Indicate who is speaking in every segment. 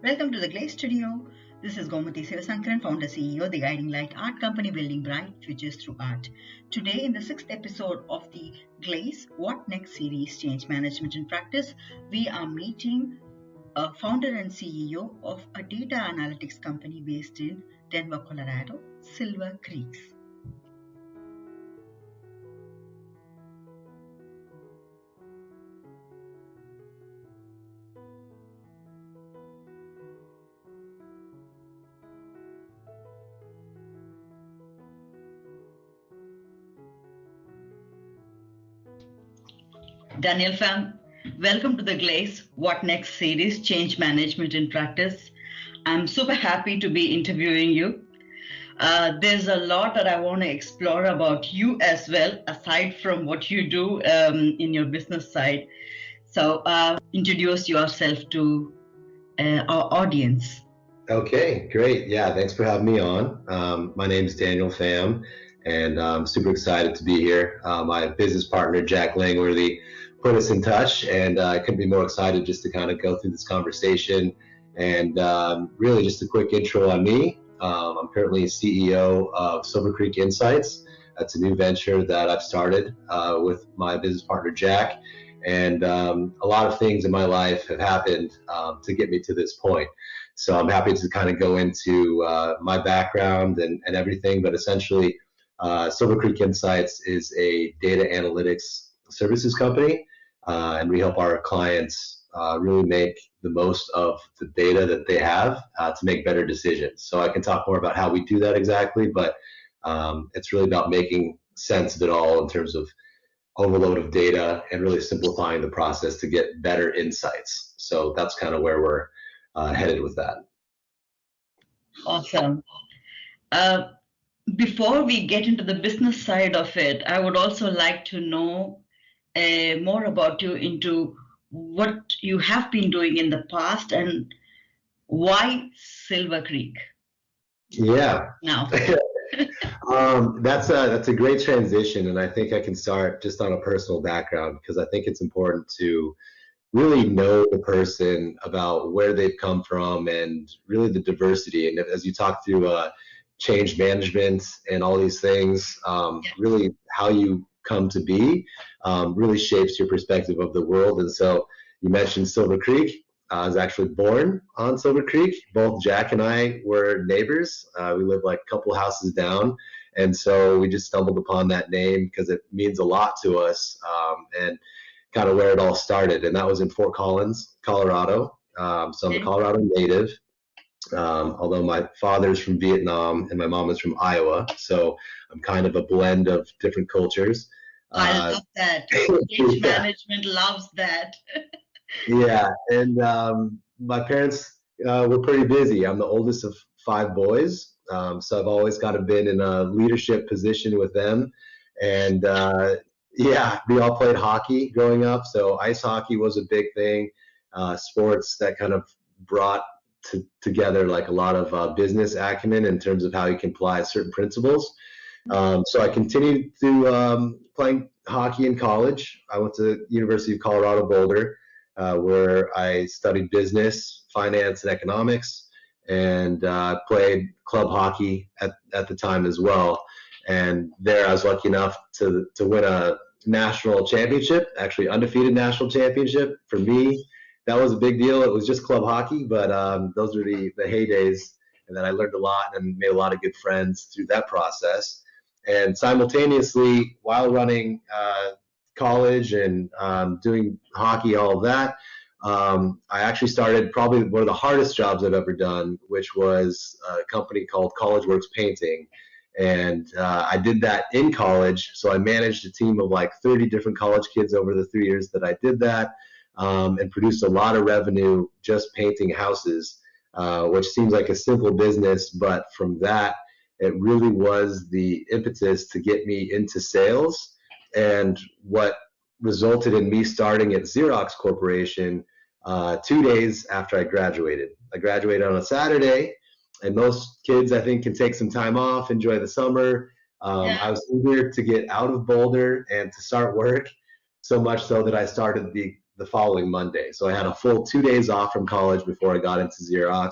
Speaker 1: Welcome to the GLAC studio. This is Gomathi, founder CEO, the guiding light art company building bright futures through art. Today, in the 6th episode of the GLAC What Next series, Change Management in Practice, we are meeting a founder and CEO of a data analytics company based in Denver, Colorado, Silvercreeks. Daniel Pham, welcome to the GLAC What Next series, Change Management in Practice. I'm super happy to be interviewing you. There's a lot that I want to explore about you as well, aside from what you do in your business side. So introduce yourself to our audience.
Speaker 2: Okay, great. Yeah, thanks for having me on. My name is Daniel Pham, and I'm super excited to be here. My business partner, Jack Langworthy, put us in touch, and I couldn't be more excited just to kind of go through this conversation. And really just a quick intro on me. I'm currently CEO of Silvercreekinsights. That's a new venture that I've started with my business partner, Jack. And a lot of things in my life have happened to get me to this point. So I'm happy to kind of go into my background and everything, but essentially Silvercreekinsights is a data analytics services company, and we help our clients really make the most of the data that they have to make better decisions. So I can talk more about how we do that exactly, but it's really about making sense of it all in terms of overload of data and really simplifying the process to get better insights. So that's kind of where we're headed with that.
Speaker 1: Awesome. Before we get into the business side of it, I would also like to know more about you, into what you have been doing in the past and why Silvercreek.
Speaker 2: Yeah.
Speaker 1: Now.
Speaker 2: That's a great transition, and I think I can start just on a personal background, because I think it's important to really know the person about where they've come from and really the diversity. And as you talk through change management and all these things, really how you come to be really shapes your perspective of the world. And so you mentioned Silver Creek. I was actually born on Silver Creek. Both Jack and I were neighbors. We lived like a couple houses down. And so we just stumbled upon that name because it means a lot to us, and kind of where it all started. And that was in Fort Collins, Colorado. So I'm a Colorado native, although my father's from Vietnam and my mom is from Iowa. So I'm kind of a blend of different cultures.
Speaker 1: I love that. Change management loves that.
Speaker 2: Yeah, and my parents were pretty busy. I'm the oldest of 5 boys, so I've always kind of been in a leadership position with them. And yeah, we all played hockey growing up, so ice hockey was a big thing. Sports that kind of brought together like a lot of business acumen in terms of how you can apply certain principles. So I continued through playing hockey in college. I went to University of Colorado Boulder, where I studied business, finance, and economics, and played club hockey at the time as well. And there I was lucky enough to win a national championship, actually undefeated national championship. For me, that was a big deal. It was just club hockey, but those were the heydays. And then I learned a lot and made a lot of good friends through that process. And simultaneously, while running college and doing hockey, all of that, I actually started probably one of the hardest jobs I've ever done, which was a company called College Works Painting. And I did that in college. So I managed a team of like 30 different college kids over the 3 years that I did that, and produced a lot of revenue just painting houses, which seems like a simple business, but from that, it really was the impetus to get me into sales, and what resulted in me starting at Xerox Corporation 2 days after I graduated. I graduated on a Saturday, and most kids, I think, can take some time off, enjoy the summer. I was eager to get out of Boulder and to start work, so much so that I started the the following Monday. So I had a full 2 days off from college before I got into Xerox.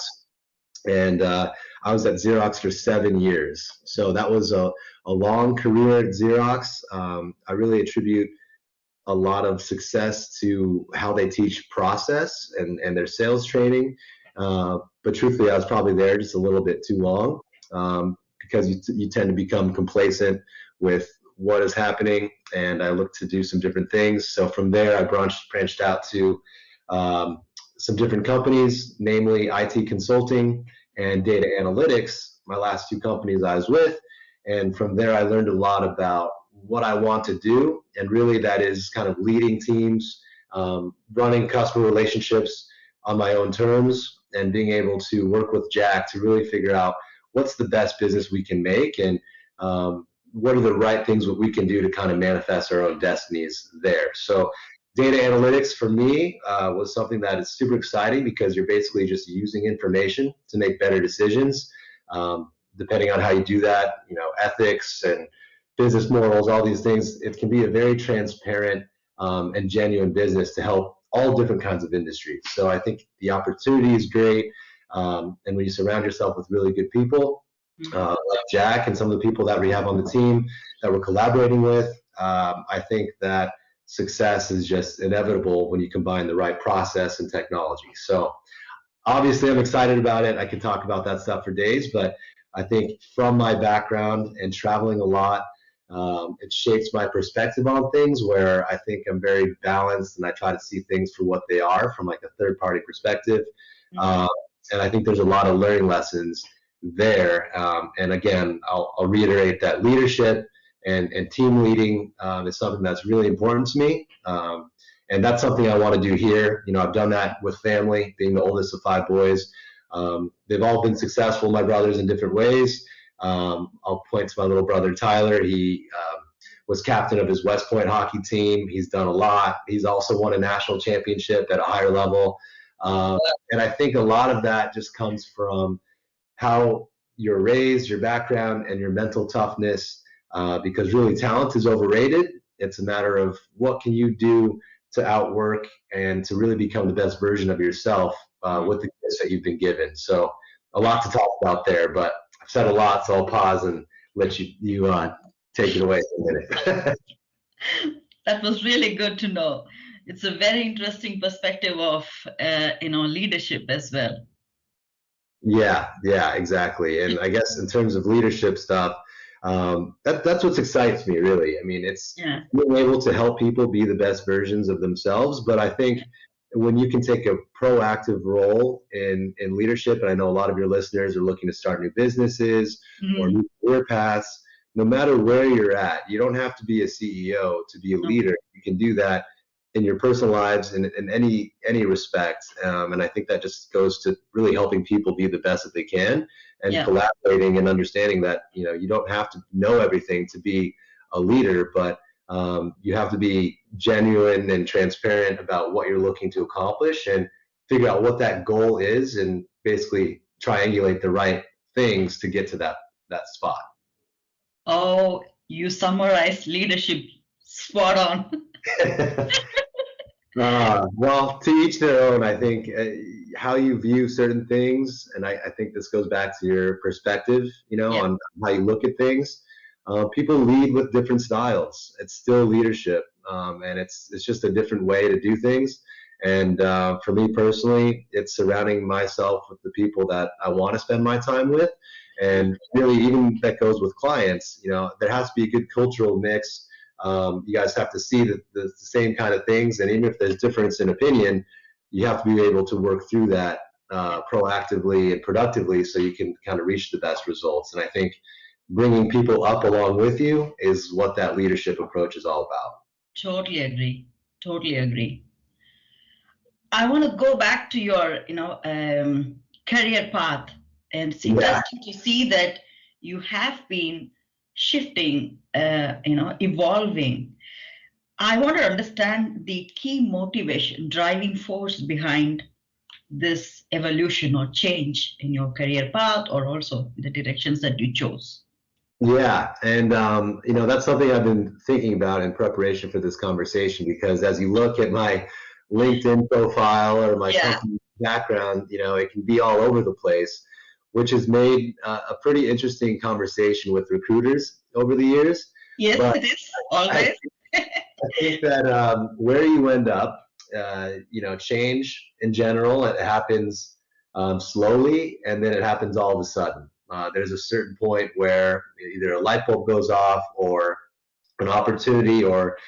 Speaker 2: And I was at Xerox for 7 years. So that was a long career at Xerox. I really attribute a lot of success to how they teach process and their sales training. But truthfully, I was probably there just a little bit too long, because you tend to become complacent with what is happening, and I looked to do some different things. So from there, I branched out to some different companies, namely IT consulting and data analytics, my last 2 companies I was with. And from there, I learned a lot about what I want to do, and really that is kind of leading teams, running customer relationships on my own terms, and being able to work with Jack to really figure out what's the best business we can make, and what are the right things that we can do to kind of manifest our own destinies there. So data analytics for me was something that is super exciting, because you're basically just using information to make better decisions. Depending on how you do that, ethics and business morals, all these things, it can be a very transparent and genuine business to help all different kinds of industries. So I think the opportunity is great. And when you surround yourself with really good people, like Jack and some of the people that we have on the team that we're collaborating with, I think that success is just inevitable when you combine the right process and technology. So obviously I'm excited about it. I could talk about that stuff for days, but I think from my background and traveling a lot, it shapes my perspective on things, where I think I'm very balanced and I try to see things for what they are from like a third-party perspective. And I think there's a lot of learning lessons there. And again, I'll reiterate that leadership and team leading is something that's really important to me. And that's something I want to do here. I've done that with family, being the oldest of 5 boys. They've all been successful, my brothers, in different ways. I'll point to my little brother, Tyler. He was captain of his West Point hockey team. He's done a lot. He's also won a national championship at a higher level. And I think a lot of that just comes from how you're raised, your background, and your mental toughness, because really talent is overrated. It's a matter of what can you do to outwork and to really become the best version of yourself with the gifts that you've been given. So a lot to talk about there, but I've said a lot, so I'll pause and let you take it away for a minute.
Speaker 1: That was really good to know. It's a very interesting perspective of leadership as well.
Speaker 2: Yeah, exactly. And I guess in terms of leadership stuff, that's what excites me, really. I mean, it's being able to help people be the best versions of themselves. But I think when you can take a proactive role in leadership, and I know a lot of your listeners are looking to start new businesses or new career paths, no matter where you're at, you don't have to be a CEO to be a leader. You can do that in your personal lives in any respect. And I think that just goes to really helping people be the best that they can, and collaborating and understanding that, you don't have to know everything to be a leader, but you have to be genuine and transparent about what you're looking to accomplish, and figure out what that goal is, and basically triangulate the right things to get to that spot.
Speaker 1: Oh, you summarized leadership spot on.
Speaker 2: Well, to each their own. I think how you view certain things, and I think this goes back to your perspective, on how you look at things. People lead with different styles. It's still leadership, and it's just a different way to do things. And for me personally, it's surrounding myself with the people that I want to spend my time with. And really, even that goes with clients. There has to be a good cultural mix. You guys have to see the same kind of things, and even if there's difference in opinion, you have to be able to work through that proactively and productively, so you can kind of reach the best results. And I think bringing people up along with you is what that leadership approach is all about. Totally
Speaker 1: agree. I want to go back to your career path, and it's interesting to see that you have been shifting, evolving. I want to understand the key motivation, driving force behind this evolution or change in your career path, or also the directions that you chose.
Speaker 2: Yeah, and that's something I've been thinking about in preparation for this conversation, because as you look at my LinkedIn profile or my
Speaker 1: Yeah.
Speaker 2: company background, it can be all over the place, which has made a pretty interesting conversation with recruiters over the years.
Speaker 1: Yes,
Speaker 2: But
Speaker 1: it is
Speaker 2: I,
Speaker 1: always.
Speaker 2: I think that where you end up, change in general, it happens slowly, and then it happens all of a sudden. There's a certain point where either a light bulb goes off, or an opportunity or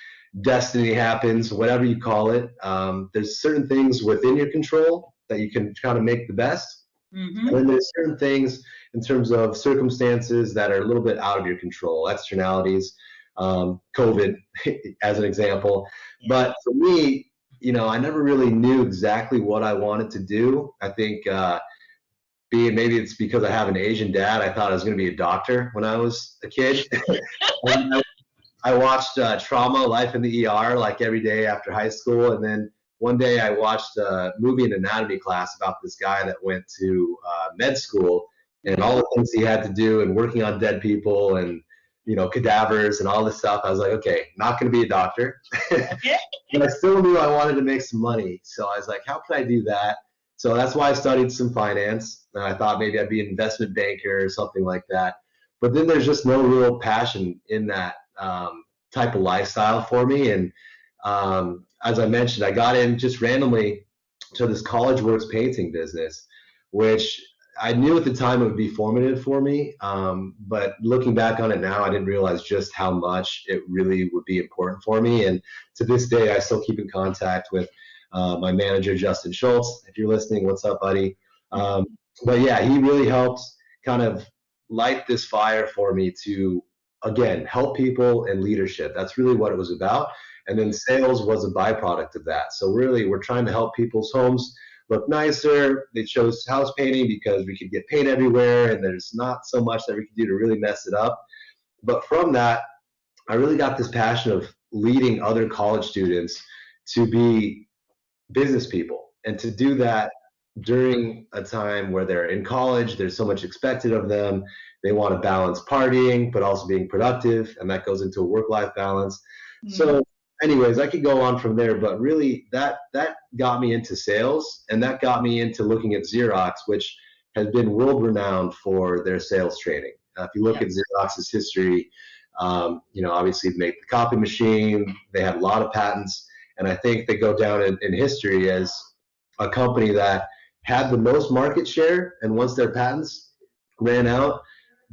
Speaker 2: destiny happens, whatever you call it. There's certain things within your control that you can kind of make the best.
Speaker 1: Mm-hmm.
Speaker 2: And then there's certain things in terms of circumstances that are a little bit out of your control, externalities, COVID as an example. But for me, I never really knew exactly what I wanted to do. I think maybe it's because I have an Asian dad. I thought I was going to be a doctor when I was a kid. I watched Trauma, Life in the ER, like every day after high school. And then one day I watched a movie in anatomy class about this guy that went to med school and all the things he had to do and working on dead people and, cadavers and all this stuff. I was like, okay, not going to be a doctor. But I still knew I wanted to make some money. So I was like, how can I do that? So that's why I studied some finance. And I thought maybe I'd be an investment banker or something like that. But then there's just no real passion in that type of lifestyle for me. And as I mentioned, I got in just randomly to this College Works painting business, which I knew at the time it would be formative for me. But looking back on it now, I didn't realize just how much it really would be important for me. And to this day, I still keep in contact with my manager, Justin Schultz. If you're listening, what's up, buddy? But yeah, he really helped kind of light this fire for me to, again, help people in leadership. That's really what it was about. And then sales was a byproduct of that. So really, we're trying to help people's homes look nicer. They chose house painting because we could get paint everywhere, and there's not so much that we could do to really mess it up. But from that, I really got this passion of leading other college students to be business people, and to do that during a time where they're in college. There's so much expected of them. They want to balance partying, but also being productive, and that goes into a work-life balance. Mm-hmm. So anyways, I could go on from there, but really that got me into sales, and that got me into looking at Xerox, which has been world-renowned for their sales training. If you look at Xerox's history, obviously they make the copy machine. They have a lot of patents, and I think they go down in history as a company that had the most market share, and once their patents ran out,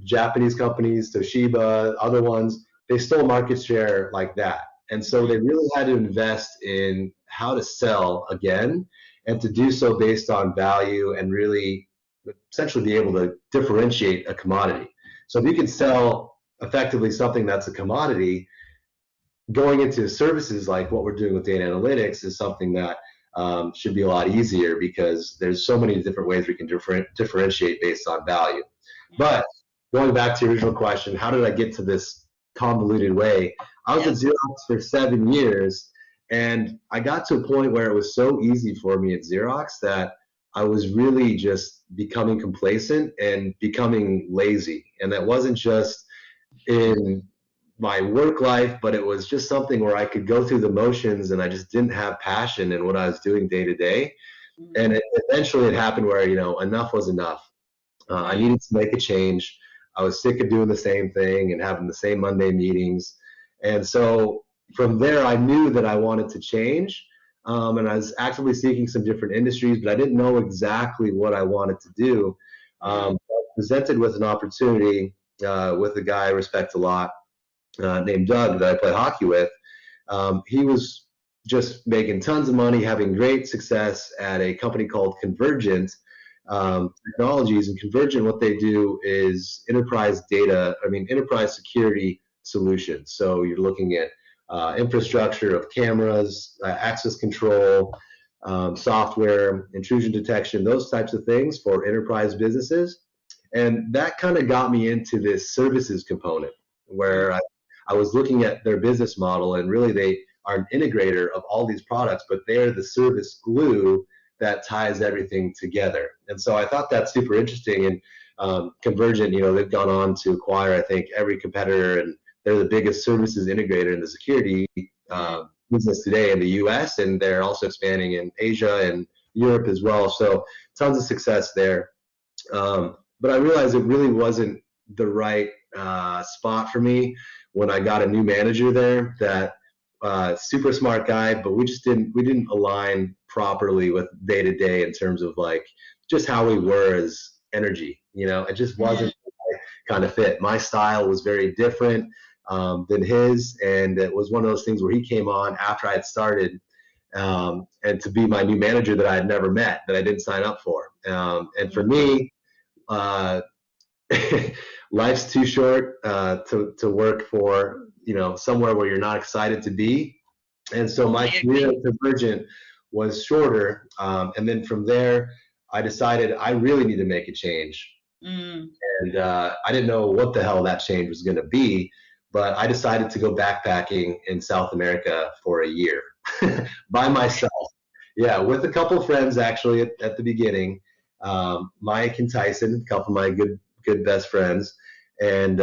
Speaker 2: Japanese companies, Toshiba, other ones, they stole market share like that. And so they really had to invest in how to sell again, and to do so based on value and really essentially be able to differentiate a commodity. So if you can sell effectively something that's a commodity, going into services like what we're doing with data analytics is something that should be a lot easier, because there's so many different ways we can differentiate based on value. But going back to your original question, how did I get to this convoluted way? I was at Xerox for 7 years, and I got to a point where it was so easy for me at Xerox that I was really just becoming complacent and becoming lazy. And that wasn't just in my work life, but it was just something where I could go through the motions, and I just didn't have passion in what I was doing day to day. And eventually it happened where, enough was enough. I needed to make a change. I was sick of doing the same thing and having the same Monday meetings. And so from there, I knew that I wanted to change. And I was actively seeking some different industries, but I didn't know exactly what I wanted to do. I was presented with an opportunity with a guy I respect a lot named Doug that I play hockey with. He was just making tons of money, having great success at a company called Convergent Technologies. And Convergent, what they do is enterprise security solutions. So you're looking at infrastructure of cameras, access control, software, intrusion detection, those types of things for enterprise businesses. And that kind of got me into this services component, where I was looking at their business model, and really they are an integrator of all these products, but they're the service glue that ties everything together. And so I thought that's super interesting. And Convergent, they've gone on to acquire, I think, every competitor, and they're the biggest services integrator in the security business today in the US, and they're also expanding in Asia and Europe as well. So tons of success there. But I realized it really wasn't the right spot for me when I got a new manager there. That super smart guy, but we didn't align properly with day to day in terms of like just how we were as energy. It just wasn't kind of fit. My style was very different than his, and it was one of those things where he came on after I had started, and to be my new manager that I had never met, that I didn't sign up for. And for me, life's too short to work for somewhere where you're not excited to be. And so my career at Convergent was shorter, and then from there I decided I really need to make a change. And I didn't know what the hell that change was going to be, but I decided to go backpacking in South America for a year by myself. Yeah, with a couple of friends actually at the beginning, Mike and Tyson, a couple of my good best friends. And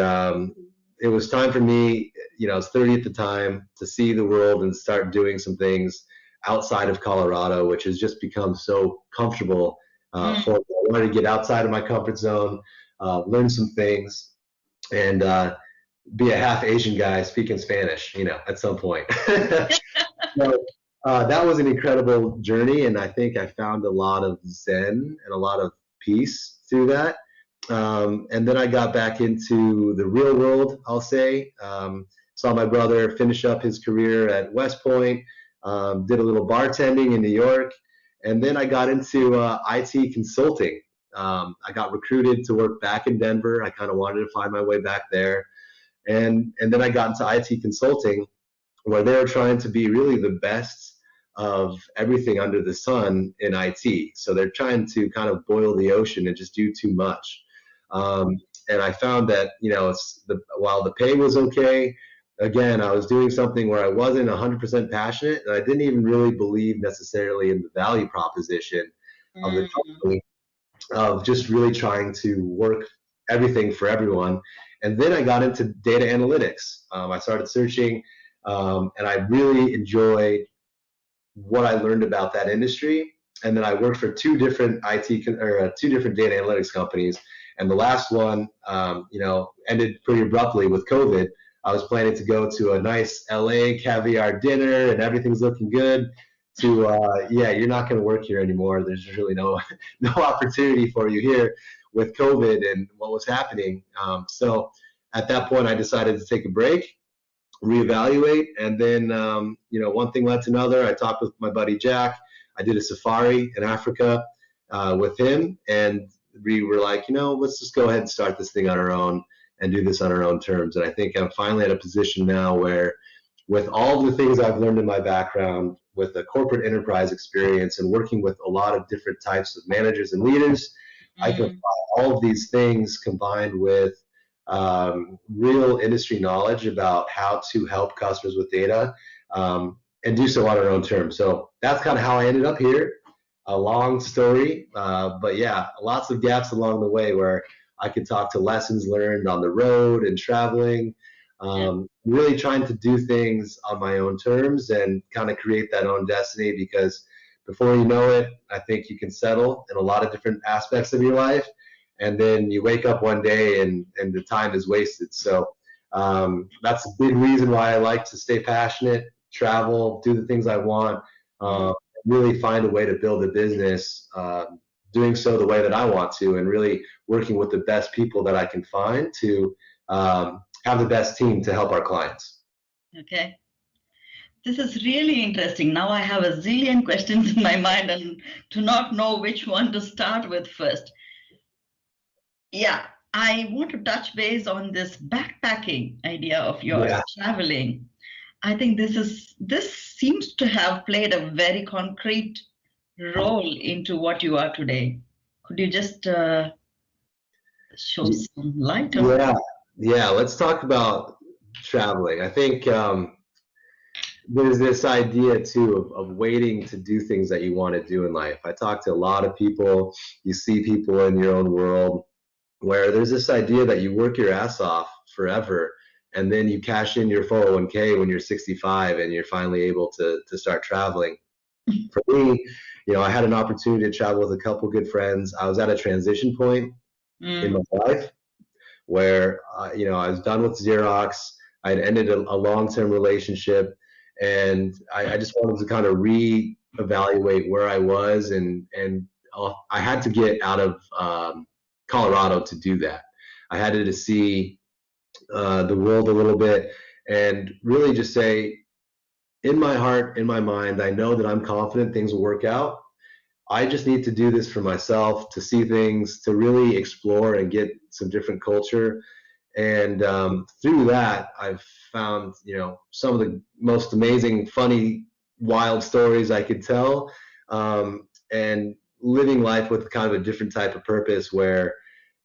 Speaker 2: it was time for me, I was 30 at the time, to see the world and start doing some things outside of Colorado, which has just become so comfortable for me. I wanted to get outside of my comfort zone, learn some things, and be a half Asian guy speaking Spanish, at some point. So that was an incredible journey, and I think I found a lot of zen and a lot of peace through that. And then I got back into the real world, I'll say. Saw my brother finish up his career at West Point, did a little bartending in New York, and then I got into IT consulting. I got recruited to work back in Denver. I kind of wanted to find my way back there. And then I got into IT consulting, where they were trying to be really the best of everything under the sun in IT. So they're trying to kind of boil the ocean and just do too much. And I found that, while the pay was okay, again, I was doing something where I wasn't 100% passionate, and I didn't even really believe necessarily in the value proposition of the company, of just really trying to work everything for everyone. And then I got into data analytics. I started searching, and I really enjoyed what I learned about that industry. And then I worked for two different data analytics companies. And the last one, ended pretty abruptly with COVID. I was planning to go to a nice LA caviar dinner, and everything's looking good, to, you're not going to work here anymore. There's really no opportunity for you here with COVID and what was happening. So at that point, I decided to take a break, reevaluate, and then, one thing led to another. I talked with my buddy Jack. I did a safari in Africa with him, and we were like, let's just go ahead and start this thing on our own and do this on our own terms. And I think I'm finally at a position now where, with all the things I've learned in my background, with a corporate enterprise experience and working with a lot of different types of managers and leaders, I can apply all of these things combined with real industry knowledge about how to help customers with data, and do so on our own terms. So that's kind of how I ended up here. A long story, but yeah, lots of gaps along the way where I could talk to lessons learned on the road and traveling, really trying to do things on my own terms and kind of create that own destiny, because before you know it, I think you can settle in a lot of different aspects of your life, and then you wake up one day and the time is wasted. So that's a big reason why I like to stay passionate, travel, do the things I want, really find a way to build a business, doing so the way that I want to, and really working with the best people that I can find to have the best team to help our clients.
Speaker 1: Okay. This is really interesting. Now I have a zillion questions in my mind and to not know which one to start with first. Yeah, I want to touch base on this backpacking idea of yours, traveling. I think this seems to have played a very concrete role into what you are today. Could you just show some light on that?
Speaker 2: Yeah, let's talk about traveling. I think there's this idea too of waiting to do things that you want to do in life. I talk to a lot of people. You see people in your own world where there's this idea that you work your ass off forever, and then you cash in your 401k when you're 65 and you're finally able to start traveling. For me, I had an opportunity to travel with a couple good friends. I was at a transition point in my life where, I was done with Xerox. I had ended a long-term relationship, and I just wanted to kind of reevaluate where I was, and I had to get out of Colorado to do that. I had to see the world a little bit and really just say, in my heart, in my mind, I know that I'm confident things will work out. I just need to do this for myself, to see things, to really explore and get some different culture. And through that, I've found, some of the most amazing, funny, wild stories I could tell, and living life with kind of a different type of purpose where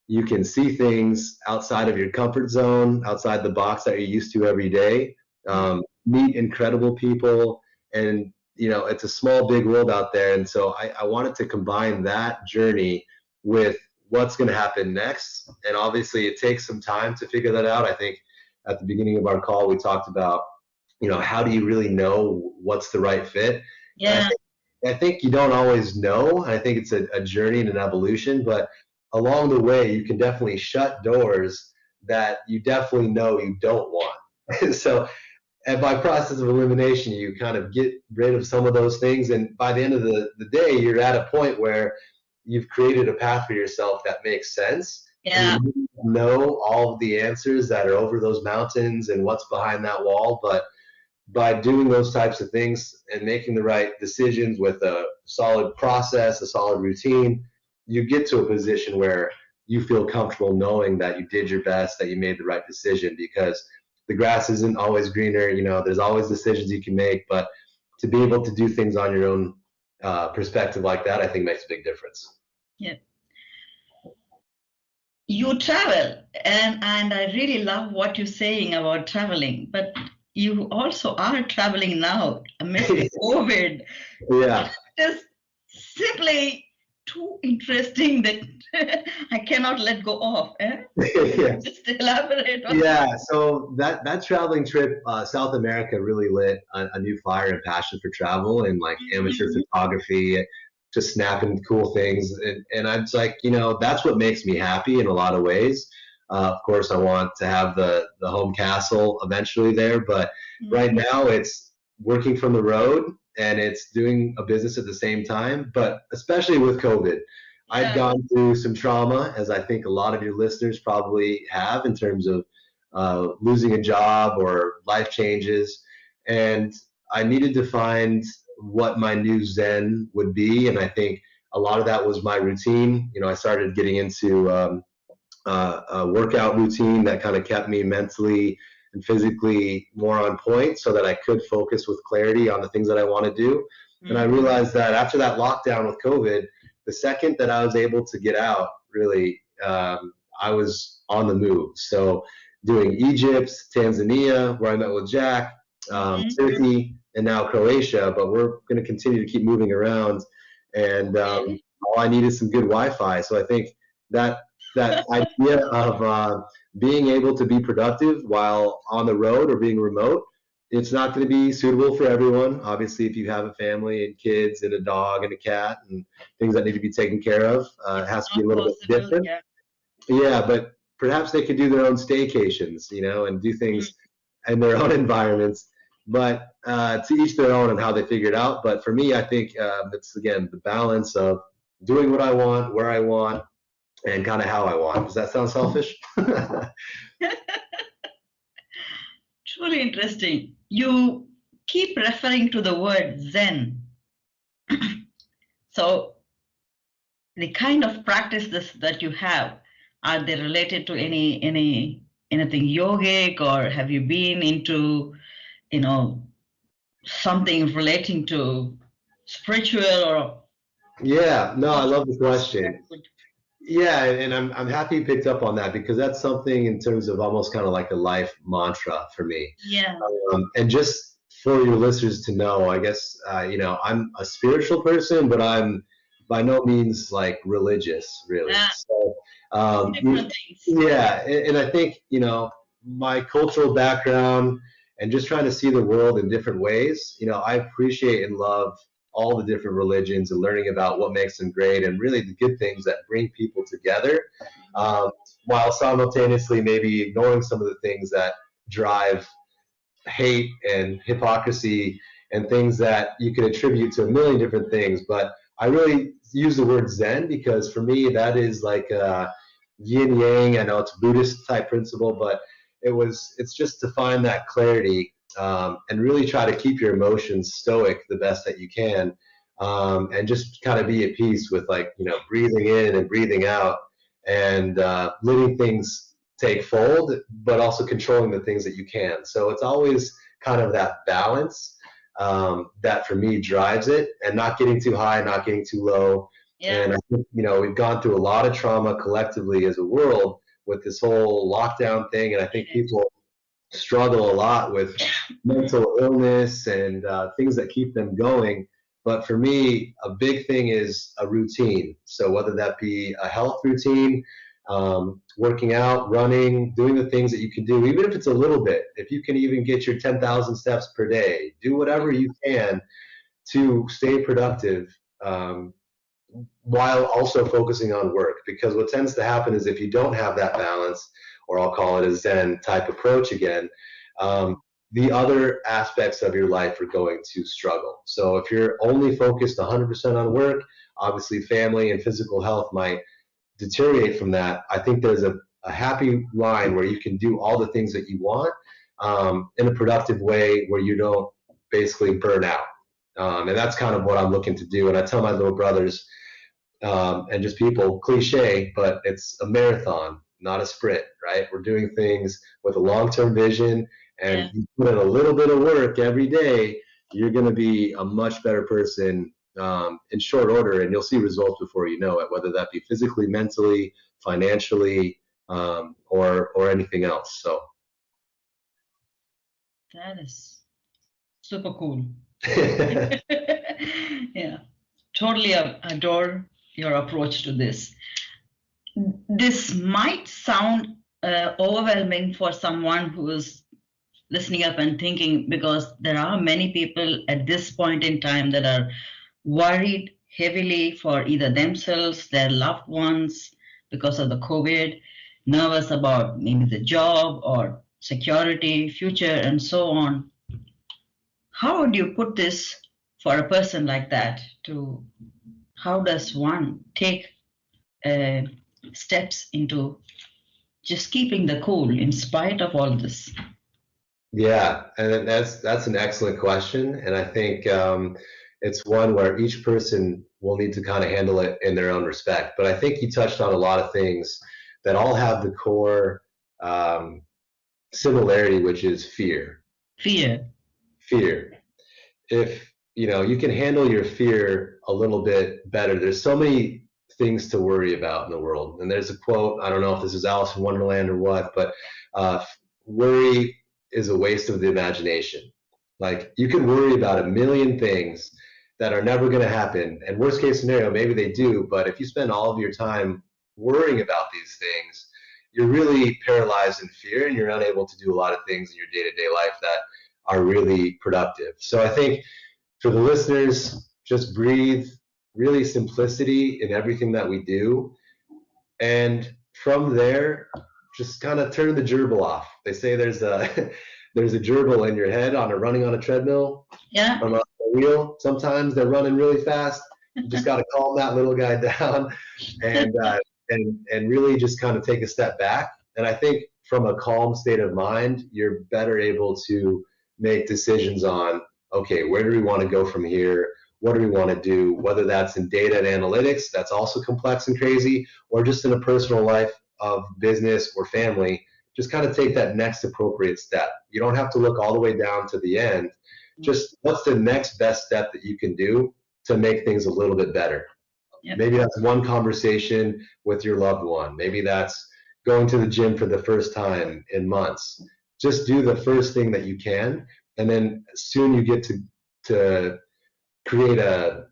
Speaker 2: you can see things outside of your comfort zone, outside the box that you're used to every day, meet incredible people, and it's a small, big world out there. And so I wanted to combine that journey with what's going to happen next. And obviously it takes some time to figure that out. I think at the beginning of our call, we talked about, how do you really know what's the right fit?
Speaker 1: Yeah.
Speaker 2: I think you don't always know. I think it's a journey and an evolution, but along the way, you can definitely shut doors that you definitely know you don't want. So, and by process of elimination, you kind of get rid of some of those things. And by the end of the day, you're at a point where you've created a path for yourself that makes sense.
Speaker 1: Yeah.
Speaker 2: You know all of the answers that are over those mountains and what's behind that wall. But by doing those types of things and making the right decisions with a solid process, a solid routine, you get to a position where you feel comfortable knowing that you did your best, that you made the right decision, because the grass isn't always greener. There's always decisions you can make, but to be able to do things on your own perspective like that, I think makes a big difference.
Speaker 1: Yeah. You travel, and I really love what you're saying about traveling, but you also are traveling now amidst COVID.
Speaker 2: Yeah.
Speaker 1: It's simply too interesting that I cannot let go of.
Speaker 2: Yeah.
Speaker 1: Just elaborate on
Speaker 2: Yeah, so that traveling trip, South America really lit a new fire and passion for travel and like amateur photography, just snapping cool things. And I was like, that's what makes me happy in a lot of ways. Of course, I want to have the home castle eventually there, but right now it's working from the road and it's doing a business at the same time. But especially with COVID, I'd gone through some trauma, as I think a lot of your listeners probably have, in terms of losing a job or life changes. And I needed to find what my new Zen would be. And I think a lot of that was my routine. I started getting into a workout routine that kind of kept me mentally and physically more on point so that I could focus with clarity on the things that I want to do. And I realized that after that lockdown with COVID, the second that I was able to get out, really, I was on the move. So doing Egypt, Tanzania, where I met with Jack, Turkey, and now Croatia, but we're going to continue to keep moving around. And all I need is some good Wi-Fi. So I think that idea of being able to be productive while on the road or being remote, it's not going to be suitable for everyone. Obviously, if you have a family and kids and a dog and a cat and things that need to be taken care of, it has to be a little bit different. Yeah, but perhaps they could do their own staycations, and do things in their own environments. But to each their own and how they figure it out. But for me, I think it's, again, the balance of doing what I want, where I want, and kind of how I want. Does that sound selfish?
Speaker 1: Truly interesting. You keep referring to the word Zen. So the kind of practices that you have, are they related to anything yogic, or have you been into, something relating to spiritual or?
Speaker 2: Yeah, no, I love the question. Yeah, and I'm happy you picked up on that, because that's something in terms of almost kind of like a life mantra for me.
Speaker 1: Yeah.
Speaker 2: And just for your listeners to know, I guess, I'm a spiritual person, but I'm by no means like religious, really. So,
Speaker 1: different things.
Speaker 2: Yeah, and I think, my cultural background and just trying to see the world in different ways, I appreciate and love all the different religions and learning about what makes them great and really the good things that bring people together, while simultaneously maybe ignoring some of the things that drive hate and hypocrisy and things that you can attribute to a million different things. But I really use the word Zen because for me that is like a yin yang. I know it's a Buddhist type principle, but it's just to find that clarity, and really try to keep your emotions stoic the best that you can, and just kind of be at peace with breathing in and breathing out, and letting things take fold, but also controlling the things that you can. So it's always kind of that balance, that for me drives it, and not getting too high, not getting too low. Yeah. And I think, we've gone through a lot of trauma collectively as a world with this whole lockdown thing. And I think people struggle a lot with mental illness and things that keep them going. But for me, a big thing is a routine. So whether that be a health routine, working out, running, doing the things that you can do, even if it's a little bit, if you can even get your 10,000 steps per day, do whatever you can to stay productive, while also focusing on work. Because what tends to happen is if you don't have that balance, or I'll call it a Zen type approach again, the other aspects of your life are going to struggle. So if you're only focused 100% on work, obviously family and physical health might deteriorate from that. I think there's a happy line where you can do all the things that you want, in a productive way where you don't basically burn out. And that's kind of what I'm looking to do. And I tell my little brothers, and just people, cliche, but it's a marathon, not a sprint, right? We're doing things with a long-term vision, and you put in a little bit of work every day, you're going to be a much better person in short order, and you'll see results before you know it, whether that be physically, mentally, financially, or anything else. So
Speaker 1: that is super cool. Yeah, totally adore your approach to this. This might sound overwhelming for someone who is listening up and thinking, because there are many people at this point in time that are worried heavily for either themselves, their loved ones, because of the COVID, nervous about maybe the job or security, future, and so on. How would you put this for a person like that? How does one take steps into just keeping the cool in spite of all this?
Speaker 2: Yeah, and that's an excellent question, and I think it's one where each person will need to kind of handle it in their own respect. But I think you touched on a lot of things that all have the core similarity, which is fear.
Speaker 1: Fear.
Speaker 2: If you can handle your fear a little bit better, there's so many things to worry about in the world. And there's a quote, I don't know if this is Alice in Wonderland or what, but worry is a waste of the imagination. Like, you can worry about a million things that are never going to happen, and worst case scenario, maybe they do, but if you spend all of your time worrying about these things, you're really paralyzed in fear, and you're unable to do a lot of things in your day-to-day life that are really productive. So I think for the listeners, just breathe, really simplicity in everything that we do, and from there, just kind of turn the gerbil off. They say there's a gerbil in your head running on a treadmill.
Speaker 1: Yeah.
Speaker 2: On a wheel. Sometimes they're running really fast. You just got to calm that little guy down, and really just kind of take a step back. And I think from a calm state of mind, you're better able to make decisions on, okay, where do we want to go from here? What do we want to do? Whether that's in data and analytics, that's also complex and crazy, or just in a personal life of business or family, just kind of take that next appropriate step. You don't have to look all the way down to the end. Just what's the next best step that you can do to make things a little bit better? Yep. Maybe that's one conversation with your loved one. Maybe that's going to the gym for the first time in months. Just do the first thing that you can, and then soon you get to create a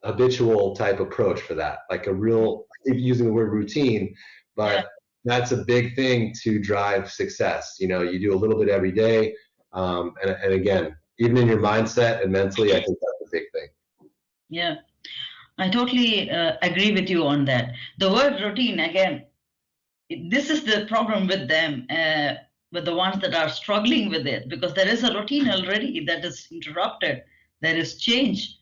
Speaker 2: habitual type approach for that, like a real, I keep using the word routine, but that's a big thing to drive success. You know, you do a little bit every day. And again, even in your mindset and mentally, I think that's a big thing.
Speaker 1: Yeah, I totally agree with you on that. The word routine, again, this is the problem with them, with the ones that are struggling with it, because there is a routine already that is interrupted. There is change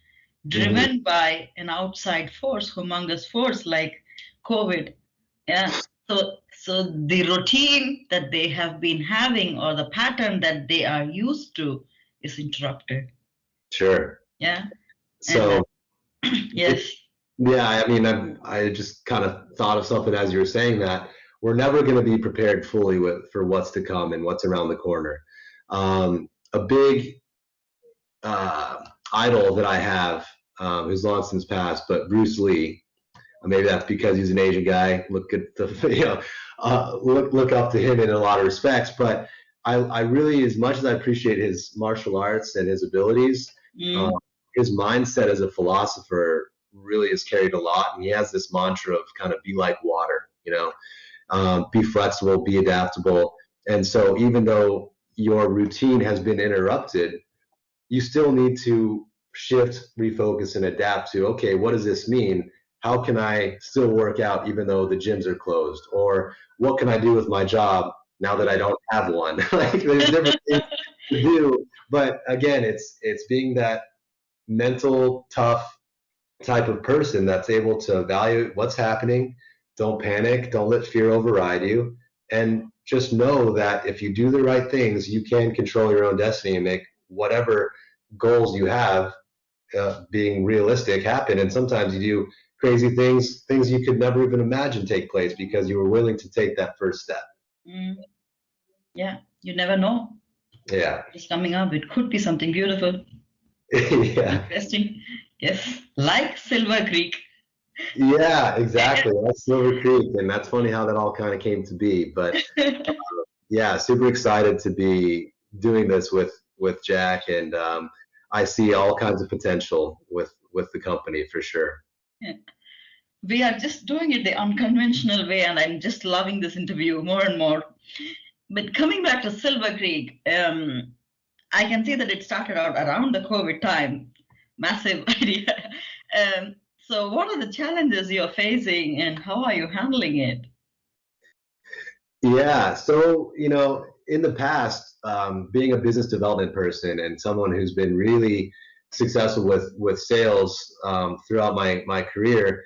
Speaker 1: driven by an outside force, humongous force like COVID. Yeah. So the routine that they have been having, or the pattern that they are used to, is interrupted.
Speaker 2: Sure.
Speaker 1: Yeah.
Speaker 2: So
Speaker 1: yes.
Speaker 2: Yeah, I mean, I just kind of thought of something as you were saying that. We're never going to be prepared fully for what's to come and what's around the corner. A big idol that I have, who's long since passed, but Bruce Lee. Maybe that's because he's an Asian guy. Look at the look up to him in a lot of respects. But I really, as much as I appreciate his martial arts and his abilities, his mindset as a philosopher really is carried a lot. And he has this mantra of kind of be like water, be flexible, be adaptable. And so even though your routine has been interrupted, you still need to shift, refocus, and adapt to, okay, what does this mean? How can I still work out even though the gyms are closed? Or what can I do with my job now that I don't have one? Like, there's different things to do. But again, it's being that mental, tough type of person that's able to evaluate what's happening. Don't panic. Don't let fear override you. And just know that if you do the right things, you can control your own destiny and make whatever goals you have, being realistic, happen. And sometimes you do crazy things you could never even imagine take place because you were willing to take that first step.
Speaker 1: Yeah, you never know.
Speaker 2: Yeah.
Speaker 1: It's coming up. It could be something beautiful.
Speaker 2: Yeah.
Speaker 1: Interesting. Yes. Like Silver Creek.
Speaker 2: Yeah, exactly. That's Silver Creek. And that's funny how that all kind of came to be. But yeah, super excited to be doing this with Jack. And I see all kinds of potential with the company for sure.
Speaker 1: Yeah. We are just doing it the unconventional way, and I'm just loving this interview more and more. But coming back to Silver Creek, I can see that it started out around the COVID time. Massive idea. So what are the challenges you're facing and how are you handling it?
Speaker 2: Yeah, so, in the past, being a business development person and someone who's been really successful with sales throughout my career,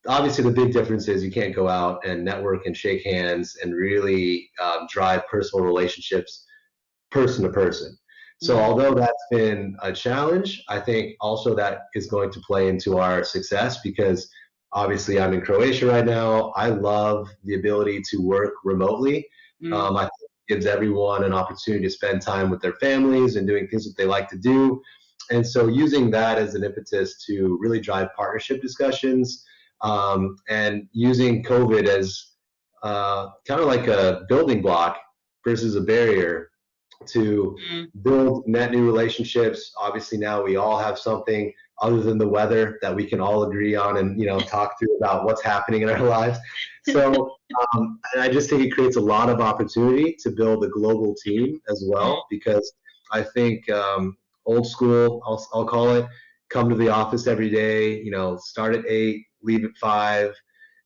Speaker 2: obviously the big difference is you can't go out and network and shake hands and really drive personal relationships person to person. So although that's been a challenge, I think also that is going to play into our success because obviously I'm in Croatia right now. I love the ability to work remotely. I think it gives everyone an opportunity to spend time with their families and doing things that they like to do. And so using that as an impetus to really drive partnership discussions, and using COVID as kind of like a building block versus a barrier to build net new relationships. Obviously now we all have something other than the weather that we can all agree on and talk through about what's happening in our lives. So and I just think it creates a lot of opportunity to build a global team as well, because I think old school, I'll call it, come to the office every day, start at 8, leave at 5.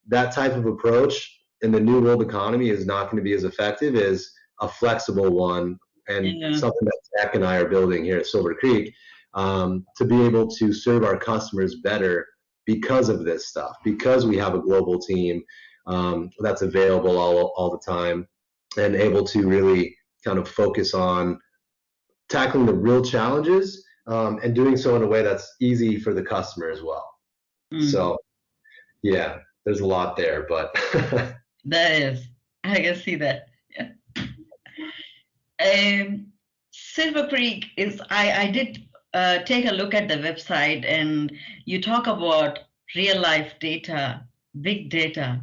Speaker 2: That type of approach in the new world economy is not going to be as effective as a flexible one, and something that Zach and I are building here at Silver Creek, to be able to serve our customers better because of this stuff, because we have a global team that's available all the time and able to really kind of focus on tackling the real challenges, and doing so in a way that's easy for the customer as well. So yeah, there's a lot there, but
Speaker 1: that is, I can see that. Yeah. Silver Creek is, I did take a look at the website, and you talk about real life data, big data,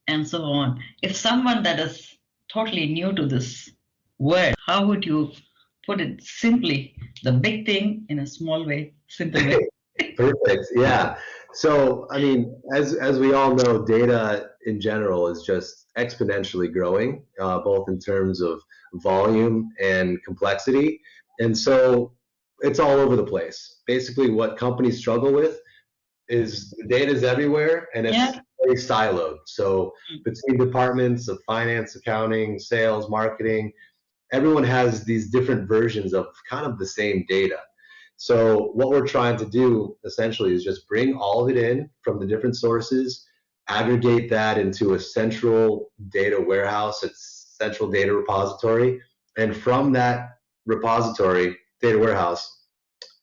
Speaker 1: and so on. If someone that is totally new to this word, how would you put it simply? The big thing in a small way, simple way.
Speaker 2: Perfect. Yeah. So, I mean, as we all know, data in general is just exponentially growing, both in terms of volume and complexity. And so it's all over the place. Basically, what companies struggle with is the data is everywhere and it's
Speaker 1: Yeah.
Speaker 2: very siloed. So between departments of finance, accounting, sales, marketing, everyone has these different versions of kind of the same data. So what we're trying to do essentially is just bring all of it in from the different sources, aggregate that into a central data warehouse, a central data repository, and from that repository, data warehouse,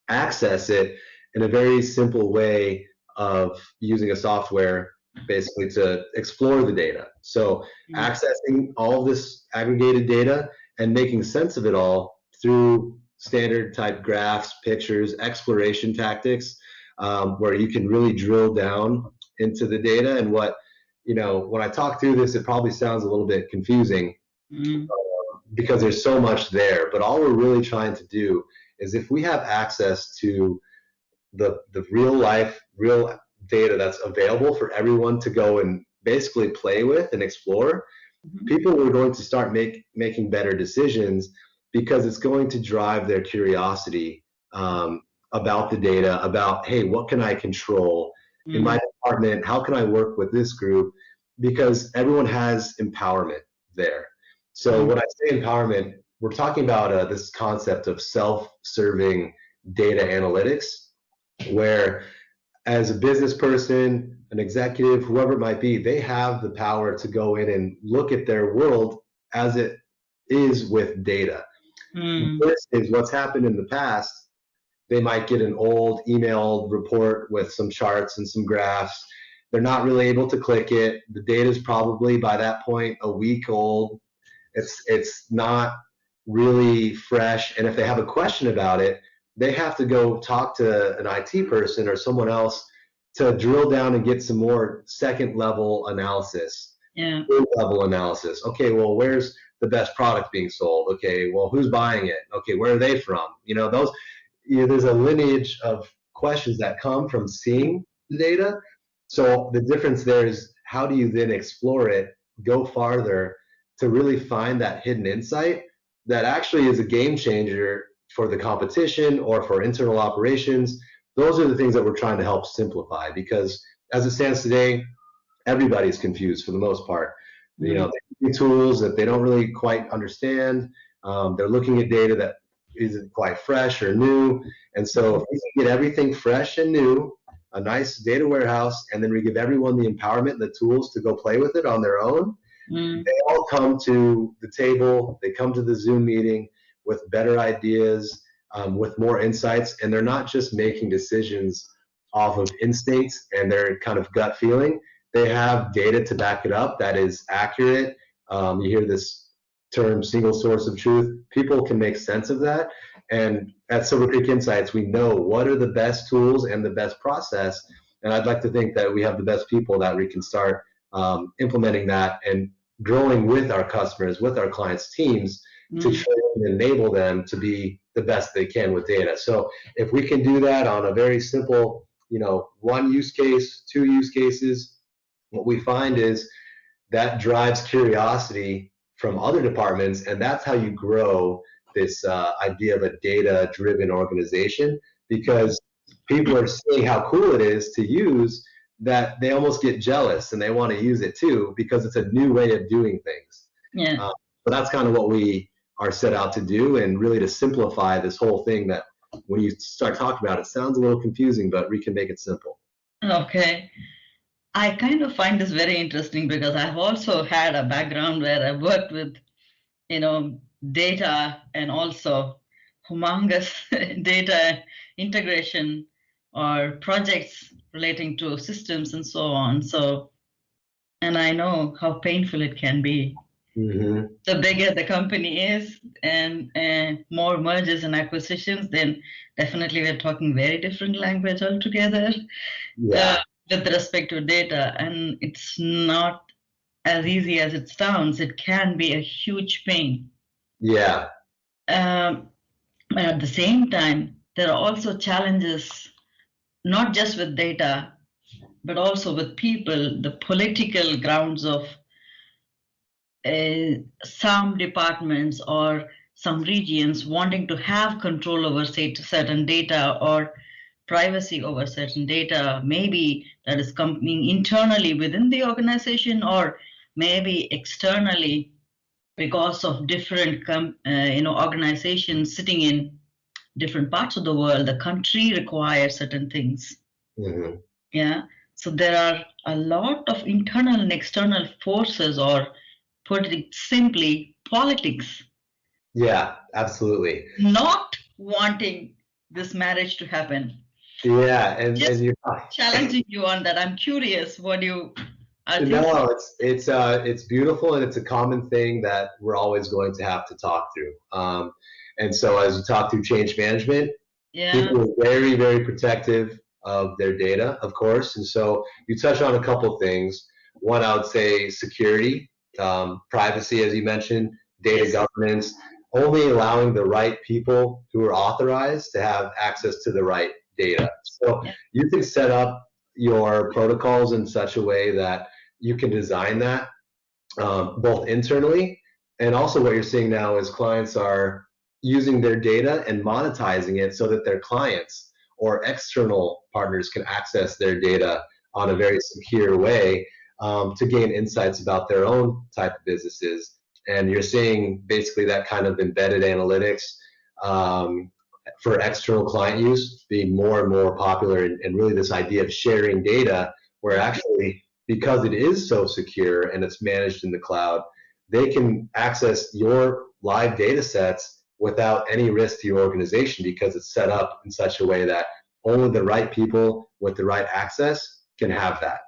Speaker 2: access it in a very simple way of using a software basically to explore the data. So accessing all of this aggregated data and making sense of it all through standard type graphs, pictures, exploration tactics, where you can really drill down into the data. And what, when I talk through this, it probably sounds a little bit confusing because there's so much there. But all we're really trying to do is if we have access to the real data that's available for everyone to go and basically play with and explore, people are going to start making better decisions because it's going to drive their curiosity about the data, about, hey, what can I control in my department? How can I work with this group? Because everyone has empowerment there. So when I say empowerment, we're talking about this concept of self-serving data analytics, where as a business person, an executive, whoever it might be, they have the power to go in and look at their world as it is with data. This is what's happened in the past. They might get an old emailed report with some charts and some graphs. They're not really able to click it. The data is probably by that point a week old. It's not really fresh. And if they have a question about it, they have to go talk to an IT person or someone else to drill down and get some more second level analysis, third level analysis. Okay, well, where's the best product being sold? Okay, well, who's buying it? Okay, where are they from? There's a lineage of questions that come from seeing the data. So the difference there is how do you then explore it, go farther to really find that hidden insight that actually is a game changer for the competition or for internal operations. Those are the things that we're trying to help simplify, because as it stands today, everybody's confused for the most part. They're using tools that they don't really quite understand. They're looking at data that isn't quite fresh or new. And so if we can get everything fresh and new, a nice data warehouse, and then we give everyone the empowerment and the tools to go play with it on their own, they all come to the table, they come to the Zoom meeting with better ideas, with more insights, and they're not just making decisions off of instincts and their kind of gut feeling. They have data to back it up that is accurate. You hear this term, single source of truth. People can make sense of that. And at Silvercreekinsights, we know what are the best tools and the best process. And I'd like to think that we have the best people that we can start implementing that and growing with our customers, with our clients' teams, to train and enable them to be the best they can with data. So if we can do that on a very simple, one use case, two use cases, what we find is that drives curiosity from other departments, and that's how you grow this idea of a data-driven organization, because people are seeing how cool it is to use that they almost get jealous and they want to use it too, because it's a new way of doing things. So that's kind of what we are set out to do, and really to simplify this whole thing that when you start talking about it, sounds a little confusing, but we can make it simple.
Speaker 1: Okay. I kind of find this very interesting because I've also had a background where I've worked with, data and also humongous data integration or projects relating to systems and so on. So, and I know how painful it can be. The bigger the company is and more mergers and acquisitions, then definitely we're talking very different language altogether. With respect to data, and it's not as easy as it sounds. It can be a huge pain. But at the same time, there are also challenges, not just with data, but also with people, the political grounds of some departments or some regions wanting to have control over, say, certain data or privacy over certain data, maybe that is coming internally within the organization or maybe externally because of different organizations sitting in different parts of the world. The country requires certain things.
Speaker 2: Mm-hmm.
Speaker 1: Yeah. So there are a lot of internal and external forces, or put it simply, politics.
Speaker 2: Yeah, absolutely.
Speaker 1: Not wanting this marriage to happen.
Speaker 2: Yeah, and you're
Speaker 1: challenging you on that. I'm curious what you are thinking.
Speaker 2: No, it's beautiful, and it's a common thing that we're always going to have to talk through. And so as you talk through change management, people are very, very protective of their data, of course. And so you touch on a couple things. One, I would say security, privacy, as you mentioned, data governance, only allowing the right people who are authorized to have access to the right data. So you can set up your protocols in such a way that you can design that both internally, and also what you're seeing now is clients are using their data and monetizing it so that their clients or external partners can access their data on a very secure way to gain insights about their own type of businesses. And you're seeing basically that kind of embedded analytics for external client use being more and more popular, and really this idea of sharing data where actually, because it is so secure and it's managed in the cloud, they can access your live data sets without any risk to your organization because it's set up in such a way that only the right people with the right access can have that.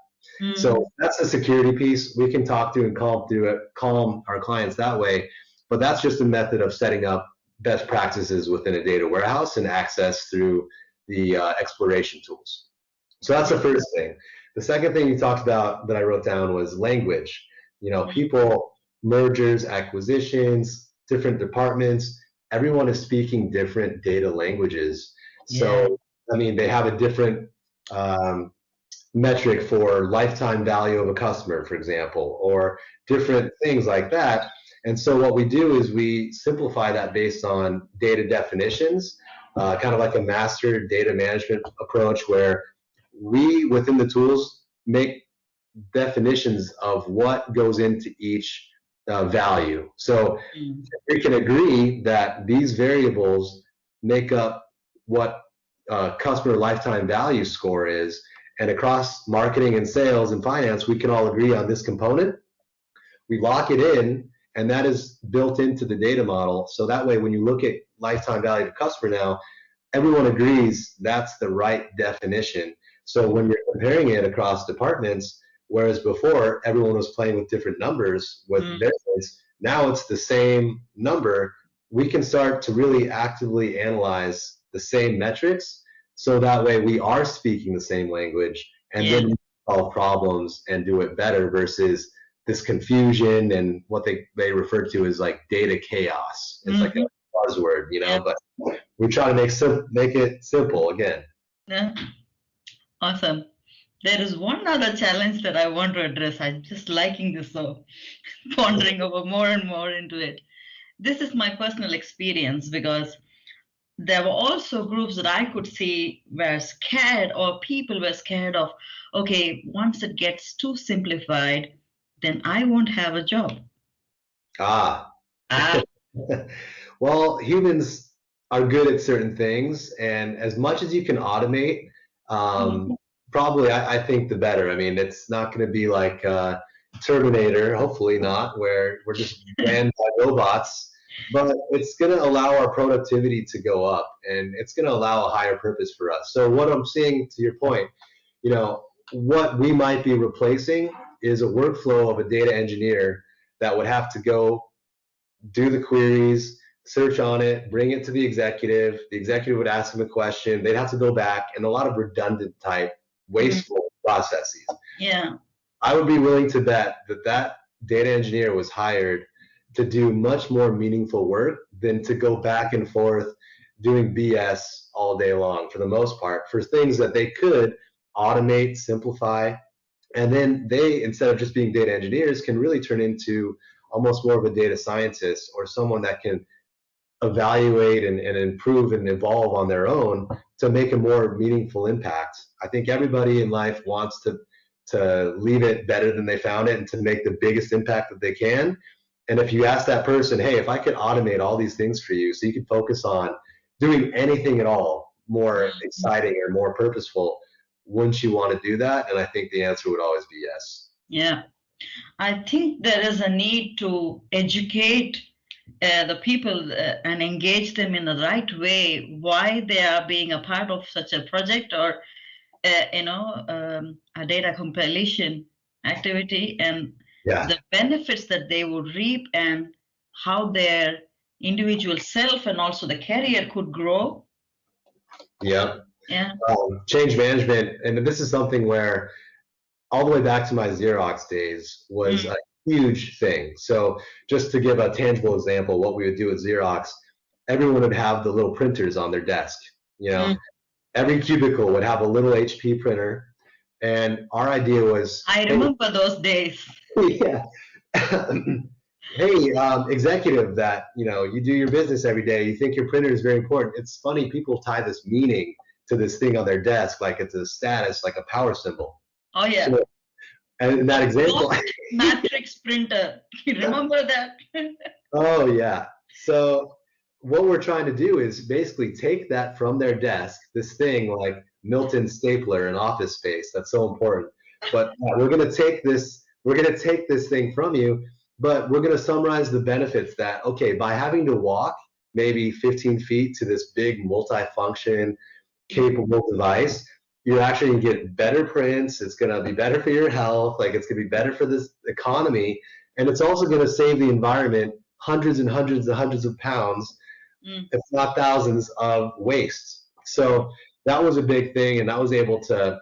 Speaker 2: So that's the security piece. We can talk through and calm our clients that way, but that's just a method of setting up best practices within a data warehouse and access through the exploration tools. So that's the first thing. The second thing you talked about that I wrote down was language. You know, people, mergers, acquisitions, different departments, everyone is speaking different data languages. So, I mean, they have a different metric for lifetime value of a customer, for example, or different things like that. And so what we do is we simplify that based on data definitions, kind of like a master data management approach where we, within the tools, make definitions of what goes into each value. So we can agree that these variables make up what customer lifetime value score is, and across marketing and sales and finance, we can all agree on this component. We lock it in, and that is built into the data model. So that way, when you look at lifetime value of customer now, everyone agrees that's the right definition. So when you're comparing it across departments, whereas before everyone was playing with different numbers with variables, now it's the same number. We can start to really actively analyze the same metrics, so that way we are speaking the same language, and then we solve problems and do it better versus this confusion and what they refer to as like data chaos. It's like a buzzword, you know, but we try to make it simple again.
Speaker 1: Yeah. Awesome. There is one other challenge that I want to address. I'm just liking this, so pondering over more and more into it. This is my personal experience, because there were also groups that I could see were scared, or people were scared of, okay, once it gets too simplified, then I won't have a job.
Speaker 2: Well, humans are good at certain things, and as much as you can automate, probably I think the better. I mean, it's not going to be like Terminator, hopefully not, where we're just ran by robots, but it's going to allow our productivity to go up, and it's going to allow a higher purpose for us. So what I'm seeing, to your point, you know, what we might be replacing is a workflow of a data engineer that would have to go do the queries, search on it, bring it to the executive would ask them a question, they'd have to go back, and a lot of redundant type, wasteful processes.
Speaker 1: Yeah.
Speaker 2: I would be willing to bet that data engineer was hired to do much more meaningful work than to go back and forth doing BS all day long, for the most part, for things that they could automate, simplify, and then they, instead of just being data engineers, can really turn into almost more of a data scientist or someone that can evaluate and improve and evolve on their own to make a more meaningful impact. I think everybody in life wants to leave it better than they found it and to make the biggest impact that they can. And if you ask that person, hey, if I could automate all these things for you so you could focus on doing anything at all more exciting or more purposeful, wouldn't you want to do that? And I think the answer would always be yes.
Speaker 1: Yeah. I think there is a need to educate the people and engage them in the right way, why they are being a part of such a project or a data compilation activity, and the benefits that they would reap and how their individual self and also the career could grow.
Speaker 2: Yeah.
Speaker 1: Yeah.
Speaker 2: Change management, and this is something where all the way back to my Xerox days was a huge thing. So just to give a tangible example, what we would do at Xerox, everyone would have the little printers on their desk. Every cubicle would have a little HP printer, and our idea was,
Speaker 1: I remember those days.
Speaker 2: Yeah. Hey, executive that you do your business every day, you think your printer is very important. It's funny, people tie this meaning to this thing on their desk like it's a status, like a power symbol.
Speaker 1: Oh yeah.
Speaker 2: So, and in that example,
Speaker 1: matrix printer, you remember that?
Speaker 2: Oh yeah. So what we're trying to do is basically take that from their desk, this thing like Milton's stapler in Office Space, that's so important. But we're going to take this thing from you, but we're going to summarize the benefits that, okay, by having to walk maybe 15 feet to this big multi-function capable device, you're actually going to get better prints. It's going to be better for your health. Like, it's going to be better for this economy. And it's also going to save the environment hundreds and hundreds and hundreds of pounds, if not thousands, of waste. So that was a big thing. And I was able to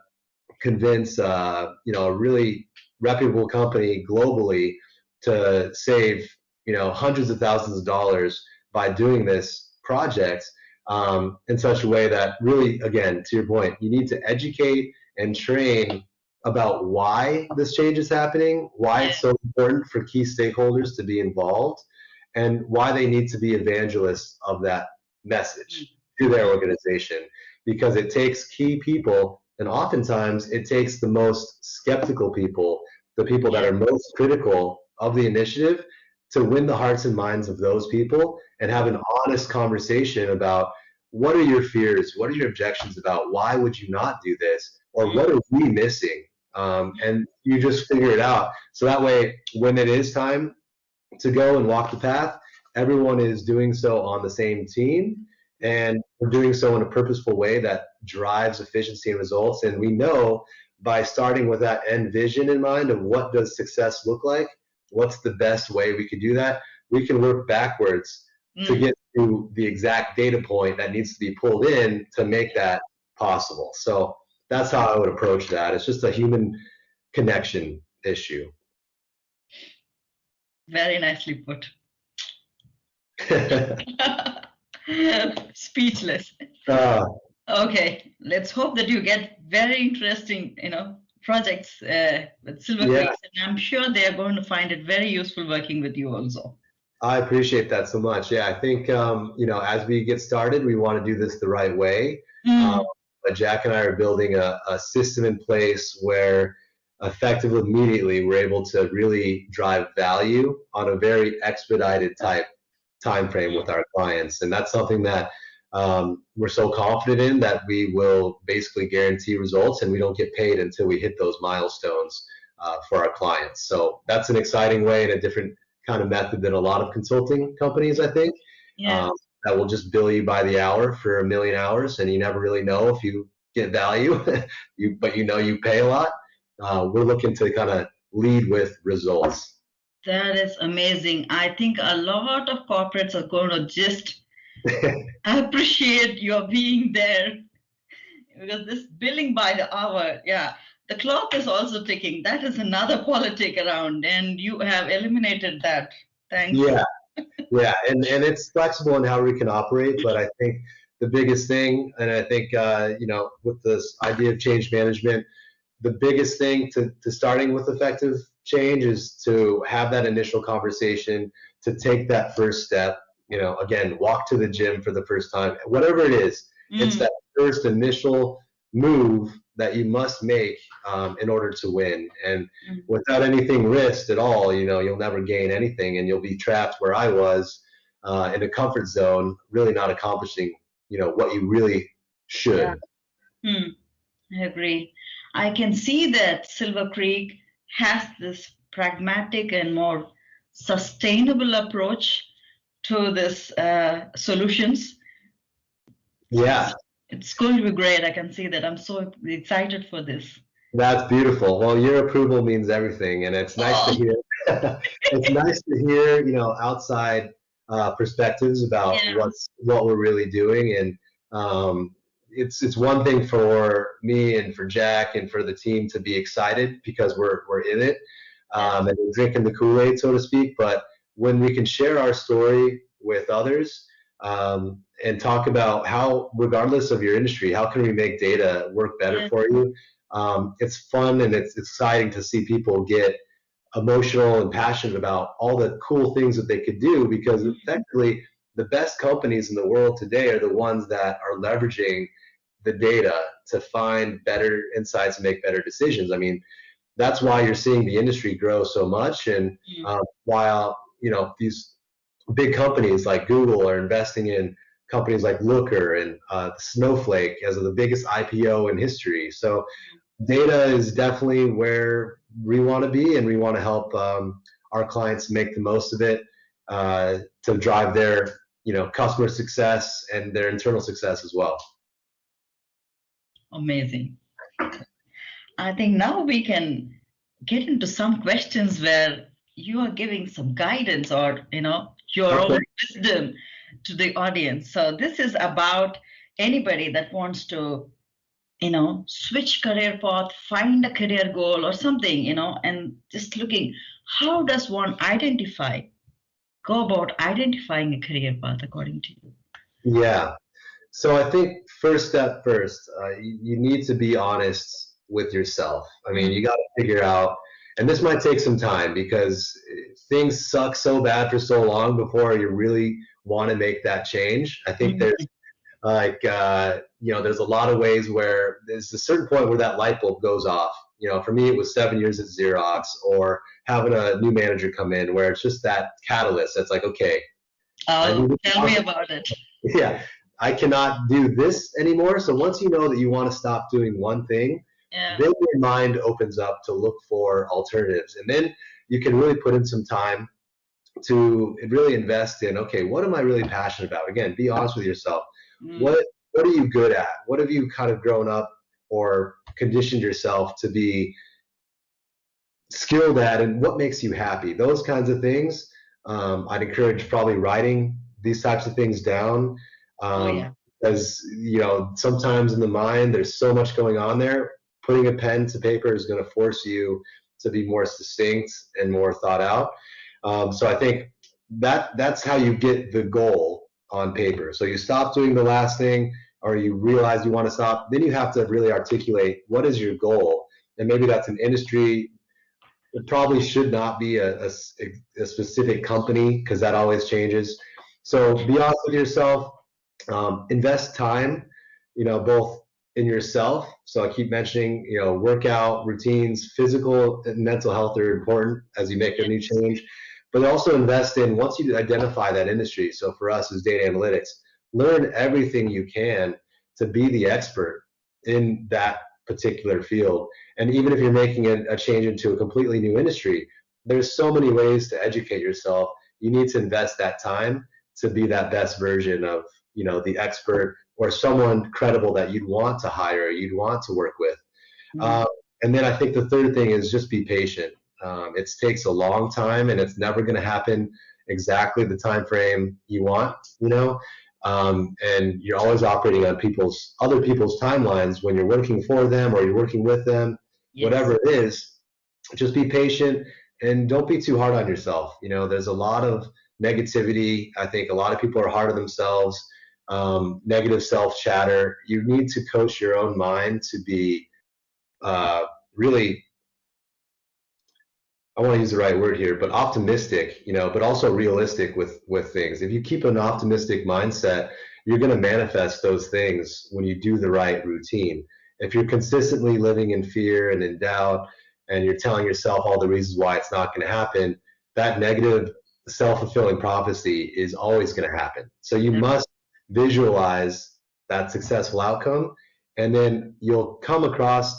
Speaker 2: convince, a really reputable company globally to save, hundreds of thousands of dollars by doing this project. In such a way that really, again, to your point, you need to educate and train about why this change is happening, why it's so important for key stakeholders to be involved, and why they need to be evangelists of that message to their organization. Because it takes key people, and oftentimes it takes the most skeptical people, the people that are most critical of the initiative, to win the hearts and minds of those people and have an honest conversation about what are your fears, what are your objections about, why would you not do this, or what are we missing? And you just figure it out. So that way, when it is time to go and walk the path, everyone is doing so on the same team, and we're doing so in a purposeful way that drives efficiency and results. And we know by starting with that end vision in mind of what does success look like, what's the best way we could do that, we can work backwards to get to the exact data point that needs to be pulled in to make that possible. So that's how I would approach that. It's just a human connection issue.
Speaker 1: Very nicely put. Speechless. Okay, let's hope that you get very interesting, projects with Silvercreeks, and I'm sure they are going to find it very useful working with you also.
Speaker 2: I appreciate that so much. Yeah, I think as we get started, we want to do this the right way. But Jack and I are building a system in place where effectively immediately we're able to really drive value on a very expedited type time frame with our clients, and that's something that we're so confident in that we will basically guarantee results, and we don't get paid until we hit those milestones for our clients. So that's an exciting way and a different kind of method than a lot of consulting companies, I think. That will just bill you by the hour for 1 million hours, and you never really know if you get value, but you pay a lot. We're looking to kind of lead with results.
Speaker 1: That is amazing. I think a lot of corporates are going to just appreciate your being there, because this billing by the hour, the clock is also ticking. That is another politic around, and you have eliminated that. Thanks.
Speaker 2: Yeah, and it's flexible in how we can operate, but I think the biggest thing. And I think, with this idea of change management, the biggest thing to starting with effective change is to have that initial conversation, to take that first step. Again, walk to the gym for the first time, whatever it is. It's that first initial move that you must make in order to win. And without anything risked at all, you'll never gain anything, and you'll be trapped where I was in a comfort zone, really not accomplishing, what you really should.
Speaker 1: Yeah. I agree. I can see that Silver Creek has this pragmatic and more sustainable approach to this solutions.
Speaker 2: Yeah.
Speaker 1: It's going to be great. I can see that. I'm so excited for this.
Speaker 2: That's beautiful. Well, your approval means everything, and it's nice to hear. It's nice to hear, outside perspectives about what we're really doing, and it's one thing for me and for Jack and for the team to be excited because we're in it and we're drinking the Kool-Aid, so to speak. But when we can share our story with others and talk about how, regardless of your industry, how can we make data work better for you? It's fun and it's exciting to see people get emotional and passionate about all the cool things that they could do, because effectively the best companies in the world today are the ones that are leveraging the data to find better insights and make better decisions. I mean, that's why you're seeing the industry grow so much. And while, these big companies like Google are investing in companies like Looker and Snowflake as the biggest IPO in history. So data is definitely where we want to be, and we want to help our clients make the most of it to drive their, customer success and their internal success as well.
Speaker 1: Amazing. I think now we can get into some questions where you are giving some guidance or, your own wisdom to the audience. So this is about anybody that wants to, switch career path, find a career goal or something, and just looking, how does one go about identifying a career path according to you?
Speaker 2: Yeah. So I think first, you need to be honest with yourself. I mean, you got to figure out, and this might take some time because things suck so bad for so long before you really want to make that change. I think there's there's a lot of ways where there's a certain point where that light bulb goes off. For me, it was 7 years at Xerox, or having a new manager come in where it's just that catalyst. That's like, okay.
Speaker 1: Oh, tell me about it.
Speaker 2: Yeah. I cannot do this anymore. So once you know that you want to stop doing one thing, then your mind opens up to look for alternatives. And then you can really put in some time to really invest in, okay, what am I really passionate about? Again, be honest with yourself. What are you good at? What have you kind of grown up or conditioned yourself to be skilled at, and what makes you happy? Those kinds of things. I'd encourage probably writing these types of things down. Because sometimes in the mind there's so much going on there. Putting a pen to paper is going to force you to be more succinct and more thought out. So I think that's how you get the goal on paper. So you stop doing the last thing, or you realize you want to stop. Then you have to really articulate what is your goal, and maybe that's an industry. It probably should not be a specific company, because that always changes. So be honest with yourself. Invest time, both in yourself. So I keep mentioning, workout routines, physical and mental health are important as you make a new change, but also invest in, once you identify that industry. So for us as data analytics, learn everything you can to be the expert in that particular field. And even if you're making a change into a completely new industry, there's so many ways to educate yourself. You need to invest that time to be that best version of, the expert or someone credible that you'd want to hire, you'd want to work with. And then I think the third thing is just be patient. It takes a long time, and it's never going to happen exactly the time frame you want, and you're always operating on other people's timelines when you're working for them or you're working with them. Whatever it is, just be patient and don't be too hard on yourself. There's a lot of negativity. I think a lot of people are hard on themselves. negative self-chatter. You need to coach your own mind to be really, I want to use the right word here, but optimistic, but also realistic with things. If you keep an optimistic mindset, you're going to manifest those things when you do the right routine. If you're consistently living in fear and in doubt, and you're telling yourself all the reasons why it's not going to happen, that negative self-fulfilling prophecy is always going to happen. So you must visualize that successful outcome, and then you'll come across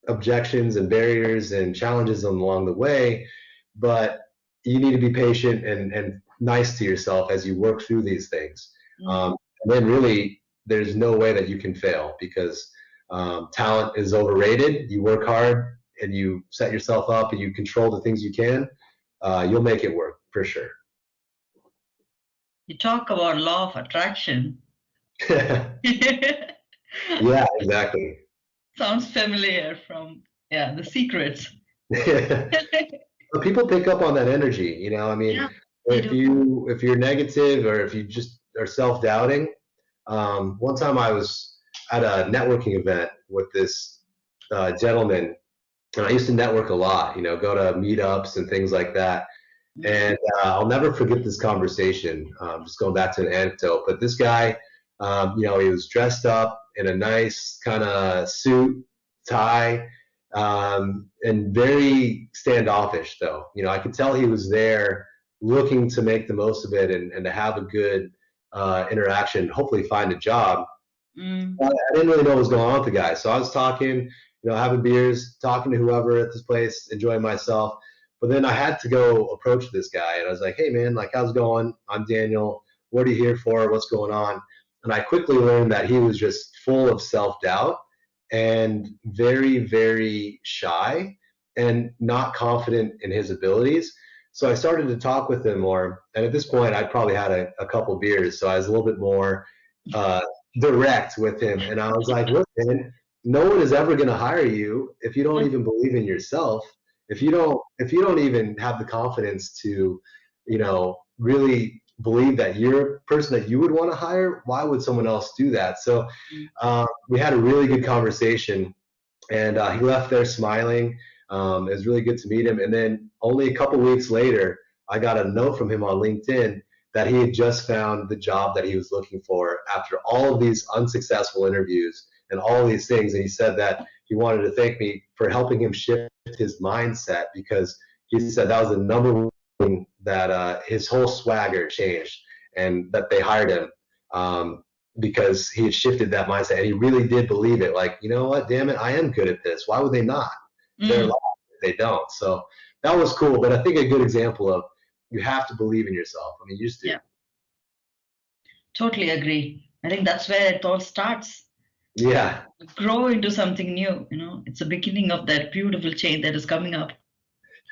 Speaker 2: objections and barriers and challenges along the way, but you need to be patient and nice to yourself as you work through these things. And then really, there's no way that you can fail, because talent is overrated. You work hard and you set yourself up and you control the things you can, you'll make it work for sure.
Speaker 1: You talk about law of attraction.
Speaker 2: Yeah, exactly.
Speaker 1: Sounds familiar from The Secrets.
Speaker 2: People pick up on that energy, if you're negative, or if you just are self-doubting. One time I was at a networking event with this gentleman, and I used to network a lot, go to meetups and things like that. And I'll never forget this conversation. Just going back to an anecdote, but this guy, he was dressed up in a nice kind of suit, tie, and very standoffish though. I could tell he was there looking to make the most of it and to have a good interaction, hopefully find a job. I didn't really know what was going on with the guy. So I was talking, having beers, talking to whoever at this place, enjoying myself. But then I had to go approach this guy, and I was like, hey man, how's it going? I'm Daniel. What are you here for? What's going on? And I quickly learned that he was just full of self-doubt and very, very shy and not confident in his abilities. So I started to talk with him more. And at this point, I'd probably had a couple beers, so I was a little bit more direct with him. And I was like, look, man, no one is ever going to hire you if you don't even believe in yourself. If you don't even have the confidence to, really believe that you're a person that you would want to hire, why would someone else do that? So we had a really good conversation, and he left there smiling. It was really good to meet him. And then only a couple weeks later, I got a note from him on LinkedIn that he had just found the job that he was looking for after all of these unsuccessful interviews and all these things. And he said that he wanted to thank me for helping him shift his mindset, because he said that was the number one thing that his whole swagger changed, and that they hired him because he had shifted that mindset, and he really did believe it. Like, you know what, damn it, I am good at this. Why would they not? They're lying if they don't. So that was cool. But I think a good example of, you have to believe in yourself. I mean, you just do.
Speaker 1: Yeah. Totally agree. I think that's where it all starts.
Speaker 2: Yeah.
Speaker 1: Grow into something new. It's the beginning of that beautiful change that is coming up.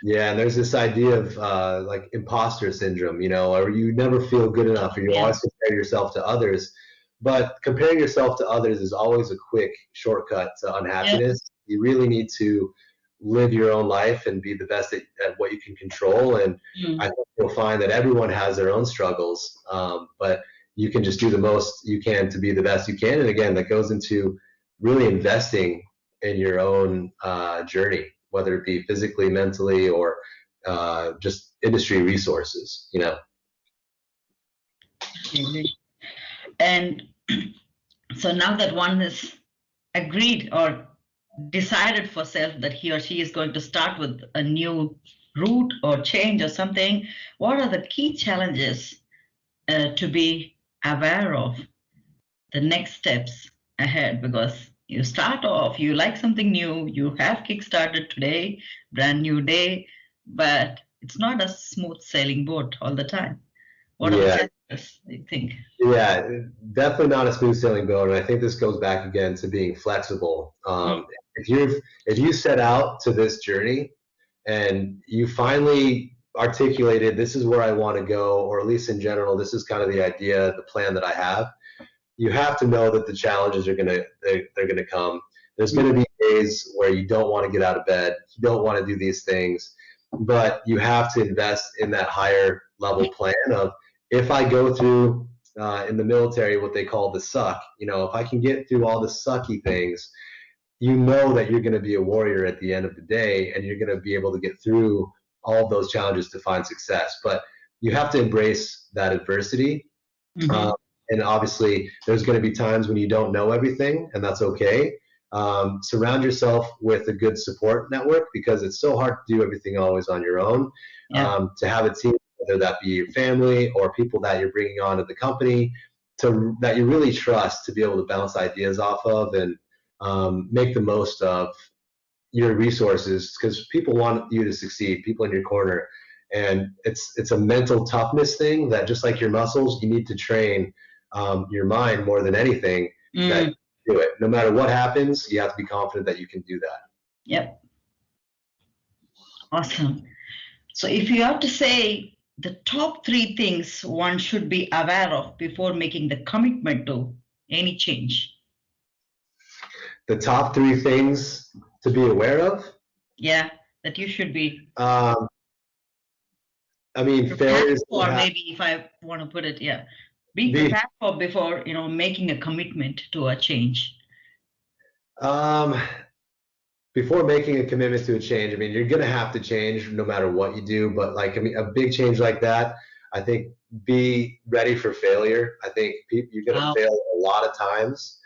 Speaker 2: Yeah, and there's this idea of imposter syndrome, or you never feel good enough, or you always compare yourself to others. But comparing yourself to others is always a quick shortcut to unhappiness. Yeah. You really need to live your own life and be the best at what you can control. And I think you'll find that everyone has their own struggles, but you can just do the most you can to be the best you can. And again, that goes into really investing in your own journey, whether it be physically, mentally, or just industry resources,
Speaker 1: And so now that one is agreed or decided for self that he or she is going to start with a new route or change or something, what are the key challenges to be aware of, the next steps ahead? Because you start off, you like something new, you have kickstarted today, brand new day, but it's not a smooth sailing boat all the time. What are the challenges, you think?
Speaker 2: Yeah, definitely not a smooth sailing boat. And I think this goes back again to being flexible. If you set out to this journey and you finally articulated, this is where I want to go, or at least in general, this is kind of the idea, the plan that I have, you have to know that the challenges are they're gonna come. There's gonna be days where you don't want to get out of bed, you don't want to do these things, but you have to invest in that higher level plan of, if I go through in the military what they call the suck. If I can get through all the sucky things, you know that you're going to be a warrior at the end of the day, and you're going to be able to get through all of those challenges to find success. But you have to embrace that adversity.
Speaker 1: Mm-hmm.
Speaker 2: And obviously, there's going to be times when you don't know everything, and that's okay. Surround yourself with a good support network, because it's so hard to do everything always on your own.
Speaker 1: Yeah.
Speaker 2: To have a team, whether that be your family or people that you're bringing onto the company, that you really trust, to be able to bounce ideas off of and make the most of your resources, because people want you to succeed, people in your corner. And it's a mental toughness thing that, just like your muscles, you need to train your mind more than anything. That you do it. No matter what happens, you have to be confident that you can do that.
Speaker 1: Yep. Awesome. So if you have to say the top 3 things one should be aware of before making the commitment to any change.
Speaker 2: The top 3 things to be aware of?
Speaker 1: Yeah, that you should be.
Speaker 2: Failures.
Speaker 1: Or maybe if I want to put it, be prepared for before making a commitment to a change.
Speaker 2: Before making a commitment to a change, you're going to have to change no matter what you do. But a big change like that, I think, be ready for failure. I think you're going to fail a lot of times.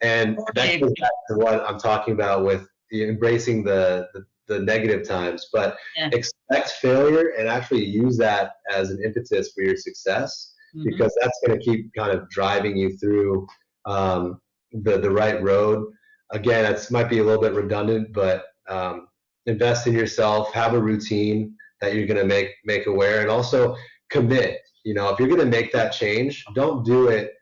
Speaker 2: And that goes back to what I'm talking about with embracing the negative times. But expect failure and actually use that as an impetus for your success, because that's going to keep kind of driving you through the right road. Again, it might be a little bit redundant, but invest in yourself, have a routine that you're going to make aware, and also commit. If you're going to make that change, don't do it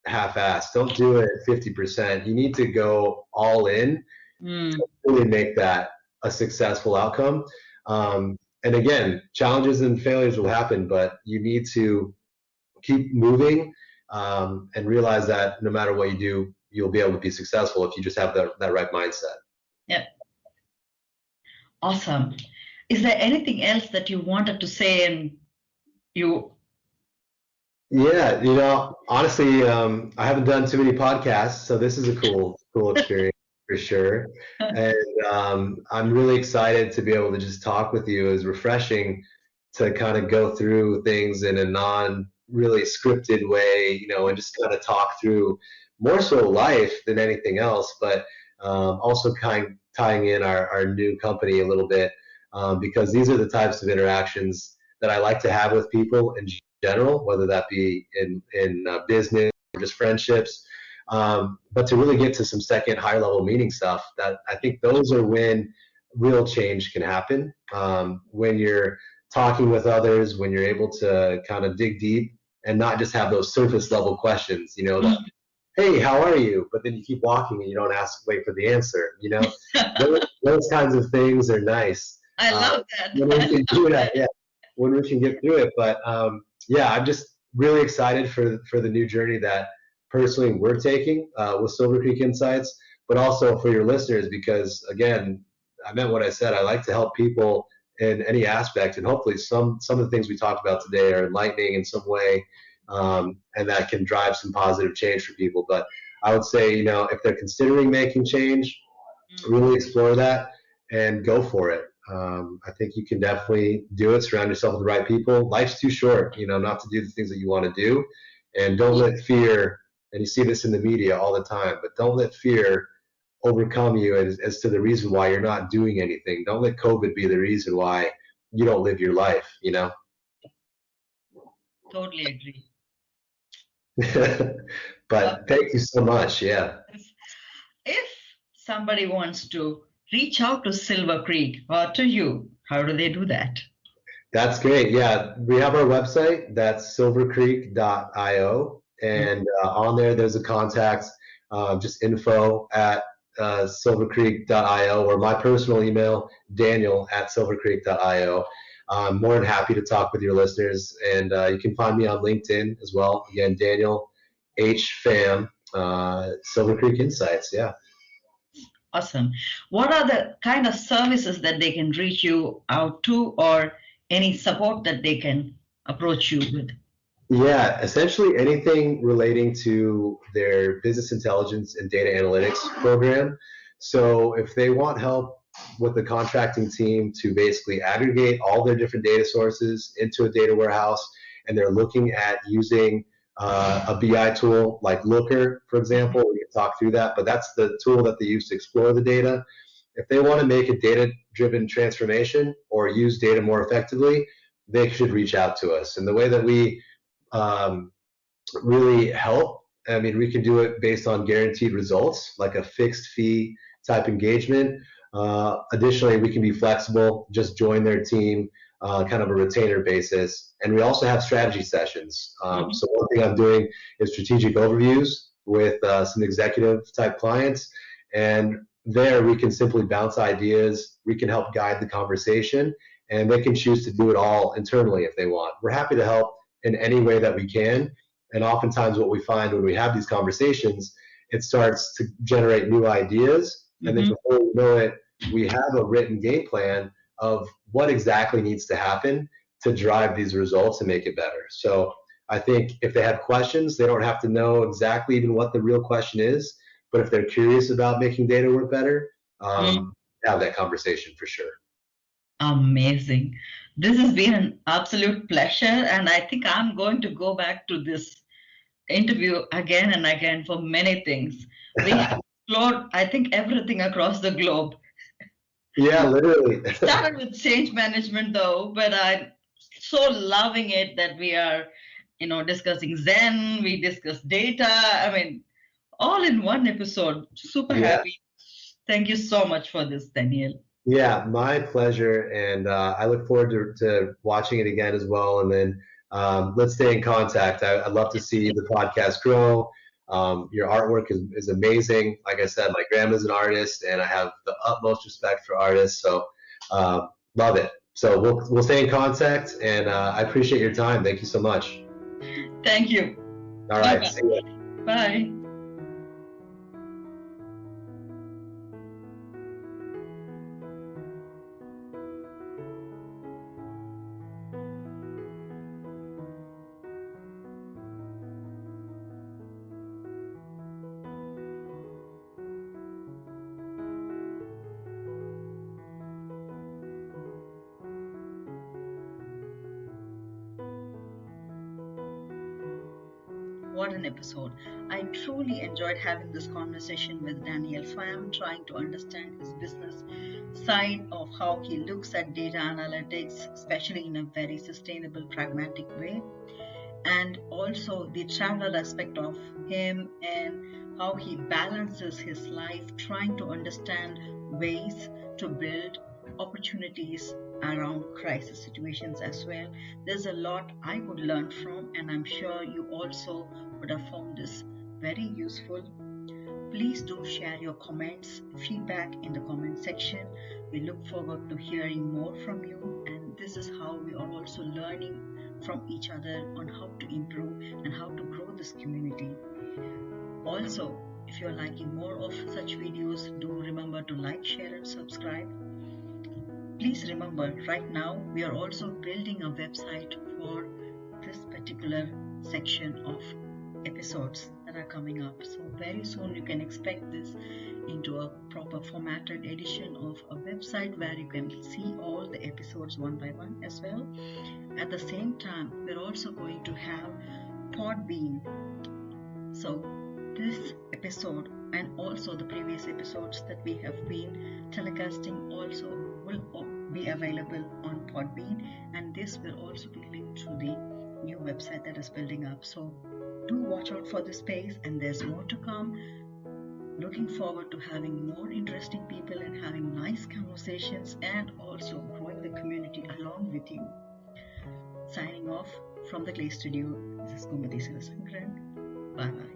Speaker 2: half-assed. Don't do it at 50%. You need to go all in to really make that a successful outcome. And again, challenges and failures will happen, but you need to keep moving and realize that no matter what you do, you'll be able to be successful if you just have that right mindset.
Speaker 1: Yep. Awesome. Is there anything else that you wanted to say? And you?
Speaker 2: Yeah, honestly, I haven't done too many podcasts, so this is a cool experience for sure. And I'm really excited to be able to just talk with you. It's refreshing to kind of go through things in a non-really scripted way, and just kind of talk through more so life than anything else, but also kind of tying in our new company a little bit, because these are the types of interactions that I like to have with people in general, whether that be in business or just friendships, but to really get to some second higher level meaning stuff. That I think those are when real change can happen, when you're talking with others, when you're able to kind of dig deep and not just have those surface level questions, that, hey, how are you? But then you keep walking and you don't wait for the answer. Those kinds of things are nice.
Speaker 1: I love that.
Speaker 2: When we can do that, when we can get through it. But I'm just really excited for the new journey that personally we're taking with Silvercreekinsights, but also for your listeners, because again, I meant what I said. I like to help people in any aspect, and hopefully some of the things we talked about today are enlightening in some way, and that can drive some positive change for people. But I would say, if they're considering making change, really explore that and go for it. I think you can definitely do it. Surround yourself with the right people. Life's too short, not to do the things that you want to do. And don't let fear, and you see this in the media all the time, but don't let fear overcome you as to the reason why you're not doing anything. Don't let COVID be the reason why you don't live your life,
Speaker 1: Totally agree.
Speaker 2: But thank you so much. Yeah.
Speaker 1: If somebody wants to reach out to Silver Creek or to you, how do they do that?
Speaker 2: That's great. Yeah, we have our website. That's silvercreek.io, and on there's a contact, just info at silvercreek.io, or my personal email, daniel@silvercreek.io. I'm more than happy to talk with your listeners, and you can find me on LinkedIn as well. Again, DanielHPham, Silvercreekinsights. Yeah.
Speaker 1: Awesome. What are the kind of services that they can reach you out to, or any support that they can approach you with?
Speaker 2: Yeah, essentially anything relating to their business intelligence and data analytics program. So if they want help with the contracting team to basically aggregate all their different data sources into a data warehouse, and they're looking at using a BI tool like Looker, for example, we can talk through that, but that's the tool that they use to explore the data. If they want to make a data-driven transformation or use data more effectively, they should reach out to us. And the way that we um, really help. I mean, we can do it based on guaranteed results, like a fixed fee type engagement. Additionally, we can be flexible, just join their team, kind of a retainer basis. And we also have strategy sessions. So one thing I'm doing is strategic overviews with some executive type clients. And there we can simply bounce ideas. We can help guide the conversation, and they can choose to do it all internally if they want. We're happy to help in any way that we can. And oftentimes what we find when we have these conversations, it starts to generate new ideas. And then before we know it, we have a written game plan of what exactly needs to happen to drive these results and make it better. So I think if they have questions, they don't have to know exactly even what the real question is. But if they're curious about making data work better, have that conversation for sure.
Speaker 1: Amazing. This has been an absolute pleasure, and I think I'm going to go back to this interview again and again for many things. We have explored, I think, everything across the globe.
Speaker 2: Yeah, literally.
Speaker 1: Started with change management though, but I'm so loving it that we are, discussing Zen, we discuss data. I mean, all in one episode. Super happy. Thank you so much for this, Daniel.
Speaker 2: Yeah, my pleasure. And I look forward to watching it again as well. And then let's stay in contact. I'd love to see the podcast grow. Your artwork is amazing. Like I said, my grandma's an artist, and I have the utmost respect for artists. So love it. So we'll stay in contact, and I appreciate your time. Thank you so much.
Speaker 1: Thank you.
Speaker 2: All right. See you.
Speaker 1: Bye. What an episode. I truly enjoyed having this conversation with Daniel Pham, trying to understand his business side of how he looks at data analytics, especially in a very sustainable, pragmatic way, and also the traveler aspect of him and how he balances his life, trying to understand ways to build opportunities around crisis situations as well. There's a lot I would learn from, and I'm sure you also would have found this very useful. Please do share your comments, feedback in the comment section. We look forward to hearing more from you, and this is how we are also learning from each other on how to improve and how to grow this community. Also, if you're liking more of such videos, do remember to like, share, and subscribe. Please remember, right now we are also building a website for this particular section of episodes that are coming up. So very soon you can expect this into a proper formatted edition of a website where you can see all the episodes one by one as well. At the same time, we're also going to have Podbean. So this episode and also the previous episodes that we have been telecasting also will be available on Podbean, and this will also be linked to the new website that is building up. So do watch out for this space, and there's more to come. Looking forward to having more interesting people and having nice conversations and also growing the community along with you. Signing off from the GLAC studio, this is Gomathi. Bye bye.